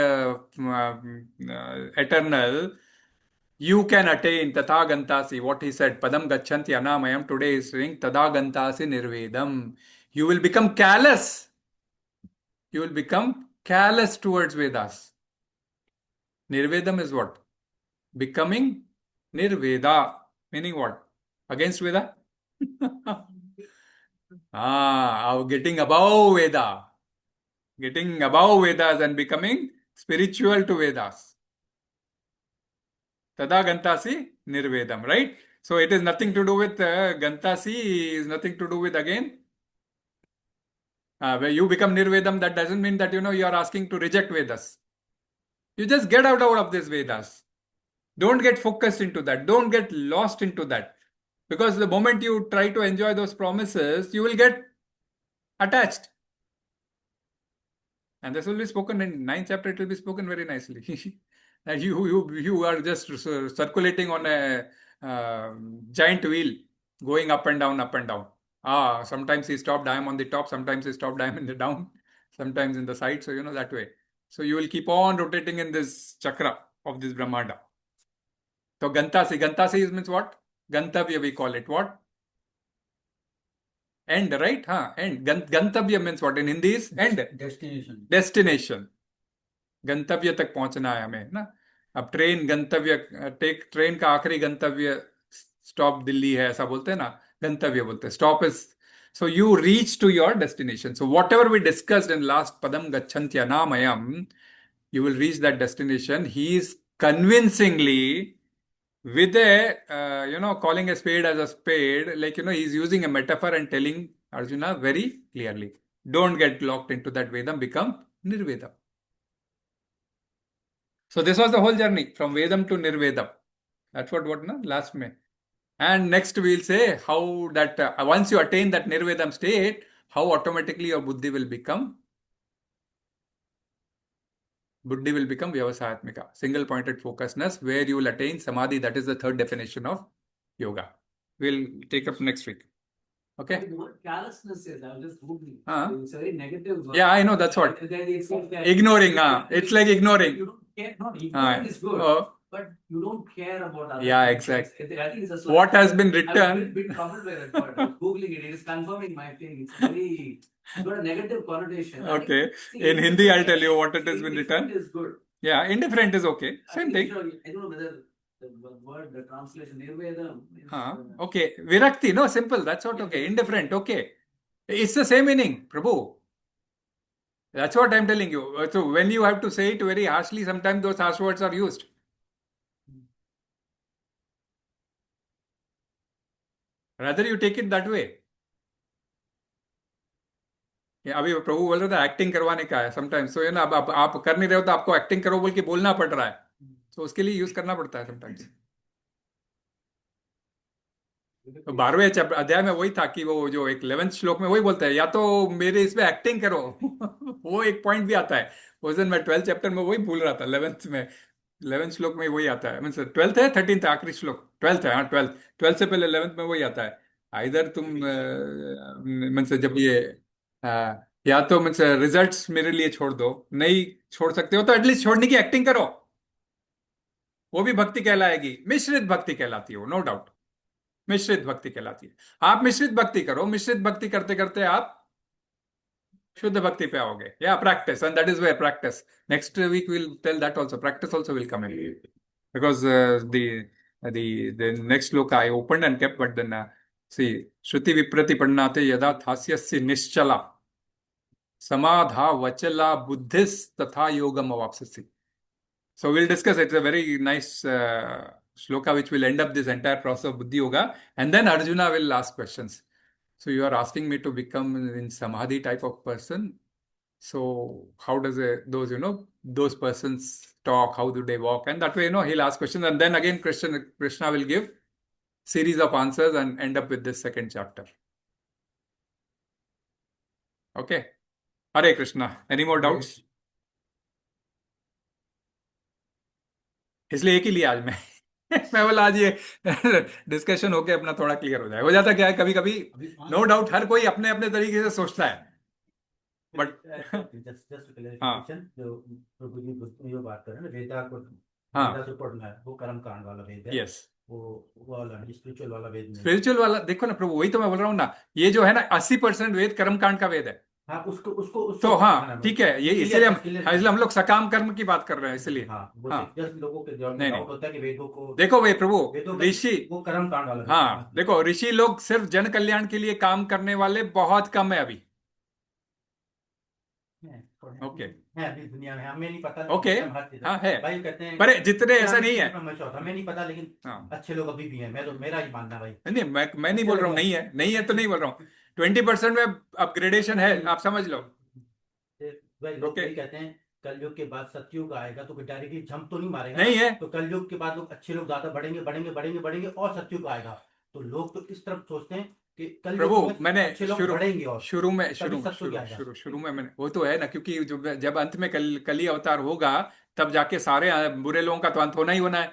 eternal. You can attain tatha gantasi, what he said, padam gachanti anamayam. Today is saying tada gantasi nirvedam. You will become callous. You will become callous towards Vedas. Nirvedam is what? Becoming nirveda. Meaning what? Against Veda? Getting above Veda. Getting above Vedas and becoming spiritual to Vedas. Tada Gantasi Nirvedam, right? So it is nothing to do with Gantasi, is nothing to do with again. Where you become Nirvedam, that doesn't mean that you are asking to reject Vedas. You just get out of this Vedas. Don't get focused into that. Don't get lost into that. Because the moment you try to enjoy those promises, you will get attached. And this will be spoken in 9th chapter, it will be spoken very nicely. That you are just circulating on a giant wheel, going up and down, up and down. Sometimes he stopped, I am on the top, sometimes he stopped, I am in the down, sometimes in the side, so that way. So you will keep on rotating in this chakra of this Brahmanda. So Gantasi means what? Gantavya we call it. What? End, right? End. Gantavya means what in Hindi is end. Destination. गंतव्य तक पहुंचना है हमें ना. अब train गंतव्य train का आखिरी गंतव्य स्टॉप दिल्ली है ऐसा बोलते हैं ना, गंतव्य बोलते हैं. Stop is so you reach to your destination. So whatever we discussed in last padam gachanti anamayam, you will reach that destination. He is convincingly with a calling a spade as a spade, like he's using a metaphor and telling Arjuna very clearly, don't get locked into that Vedam, become Nirvedam. So this was the whole journey from Vedam to Nirvedam. That's what last May. And next we'll say how that once you attain that Nirvedam state, how automatically your buddhi will become Vyavasayatmika, single pointed focusedness, where you will attain Samadhi. That is the third definition of yoga. We'll take up next week. Okay? The word callousness is, I was just googling. It's a very negative word. Yeah, I know, that's what. It's like ignoring, it's like ignoring. You don't care, ignoring is good, but you don't care about other things. Exactly. I think it's a what has been written. I'm a bit troubled by that word. Googling it is confirming my thing. It's got a negative connotation. Okay. In Hindi, I'll tell you what it has been written. Indifferent is good. Yeah, indifferent is okay. Same thing. I don't know whether the word, the translation, Nirvedam is... Okay. Virakti, no, simple. That's what, okay. Indifferent, okay. It's the same meaning, Prabhu. That's what I'm telling you. So when you have to say it very harshly, sometimes those harsh words are used. Rather you take it that way. अभी प्रभु बोल रहा था acting करवाने का है sometimes. सो अब आप कर नहीं रहे हो तो आपको एक्टिंग करो बोल के बोलना पड़ रहा है. तो उसके लिए यूज करना पड़ता है समटाइम्स. तो 12वें अध्याय में वही था कि वो जो एक 11वें श्लोक में वही बोलता है, या तो मेरे इसमें एक्टिंग करो. वो एक पॉइंट भी आता है. उस दिन मैं 12th चैप्टर में वही भूल रहा था. 11th श्लोक में वही आता है. मीन्स 12th है 13th आखिरी श्लोक. 12th है. 12th से पहले 11th में वही आता है. इधर तुम मीन्स जब ये या तो मीन्स रिजल्ट्स मेरे लिए छोड़ दो, नहीं छोड़ सकते हो तो एटलीस्ट छोड़ने की एक्टिंग करो. वो भी भक्ति कहलाएगी. मिश्रित भक्ति कहलाती है वो, नो डाउट. मिश्रित भक्ति कहलाती है. आप मिश्रित भक्ति करो. मिश्रित भक्ति करते करते आप शुद्ध भक्ति पे आओगे. या practice, and that is where practice. Next week will tell that also. Practice also will come in, because the next look I opened and kept, but then सी श्रुति विप्रतिपन्नाते यदा थास्यस्य निश्चला समाधा वचला बुद्धिस तथा योगम अवाप्स्यसि. So we'll discuss it. It's a very nice shloka which will end up this entire process of Buddhi Yoga. And then Arjuna will ask questions. So you are asking me to become in Samadhi type of person. So how does those persons talk? How do they walk? And that way, he'll ask questions. And then again, Krishna will give series of answers and end up with this second chapter. Okay. Hare Krishna. Any more doubts? इसलिए एक ही लिया आज मैं बोला आज ये discussion होके अपना थोड़ा क्लियर हो जाए. हो जाता क्या है कभी कभी, नो डाउट हर कोई अपने अपने तरीके से सोचता है, बट जस्ट क्लैरिफिकेशन जो प्रभु जी जो बात कर रहे हैं ना, वेदा को वेदा से पढ़ना है, वो कर्म कांड वाला वेद है. यस, वो वाला स्पिरिचुअल वाला वेद नहीं. स्पिरिचुअल वाला देखो ना प्रभु, वही तो मैं बोल रहा हूँ ना, ये जो है ना 80% वेद कर्म कांड का वेद है. हाँ, उसको तो हाँ ठीक है, ये इसलिए हम लोग सकाम कर्म की बात कर रहे हैं इसलिए. लोगों के नहीं डाउट होता है कि वेदों को देखो भाई प्रभु, ऋषि वो कर्म कांड वाला. हाँ देखो, ऋषि लोग सिर्फ जन कल्याण के लिए काम करने वाले बहुत कम है अभी. ओके है अभी दुनिया में, हमें नहीं पता. ओके हाँ है, भाई कहते हैं पर जितने ऐसा नहीं है, हमें नहीं पता, लेकिन अच्छे लोग अभी भी हैं. मैं तो मेरा ही मानना भाई. नहीं मैं नहीं बोल रहा हूँ नहीं है तो नहीं बोल रहा हूँ. 20% में अपग्रेडेशन है, आप समझ लो. भाई लोग यही कहते हैं कलयुग के बाद सतयुग आएगा तो डायरेक्टली जंप तो नहीं मारेगा. नहीं है, तो कलयुग के बाद लोग अच्छे लोग ज्यादा बढ़ेंगे और सतयुग आएगा. तो लोग तो इस तरफ सोचते हैं कि प्रभु मैंने शुरू में मैंने वो तो है ना, क्योंकि जब अंत में कली अवतार होगा तब जाके सारे बुरे लोगों का तो अंत होना ही होना है.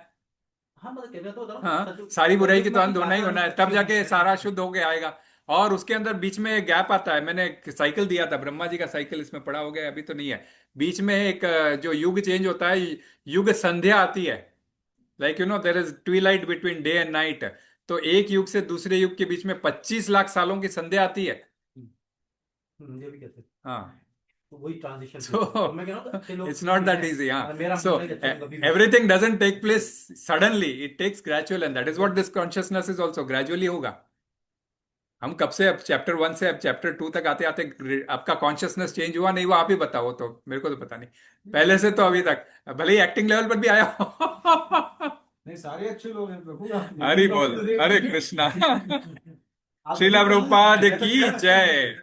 हाँ, सारी बुराई की तो अंत होना ही होना है, तब जाके सारा शुद्ध होके आएगा. और उसके अंदर बीच में गैप आता है. मैंने साइकिल दिया था, ब्रह्मा जी का साइकिल इसमें पड़ा हो गया, अभी तो नहीं है. बीच में एक जो युग चेंज होता है, युग संध्या आती है. Like there is twilight between day and night. तो एक युग से दूसरे युग के बीच में 25 लाख सालों की संध्या आती है. हाँ, वही transition. it's not that easy. So everything doesn't take place suddenly, it takes gradual, and that is what this consciousness is also. gradually होगा. हम कब से, अब चैप्टर 1 से अब चैप्टर 2 तक आते आते आपका कॉन्शियसनेस चेंज हुआ नहीं हुआ, आप ही बताओ. तो मेरे को तो पता नहीं, पहले से तो अभी तक भले ही एक्टिंग लेवल पर भी आया हो. नहीं, सारे अच्छे लोग हैं प्रभु. हरि बोल, हरे कृष्णा. श्रील प्रभुपाद की जय.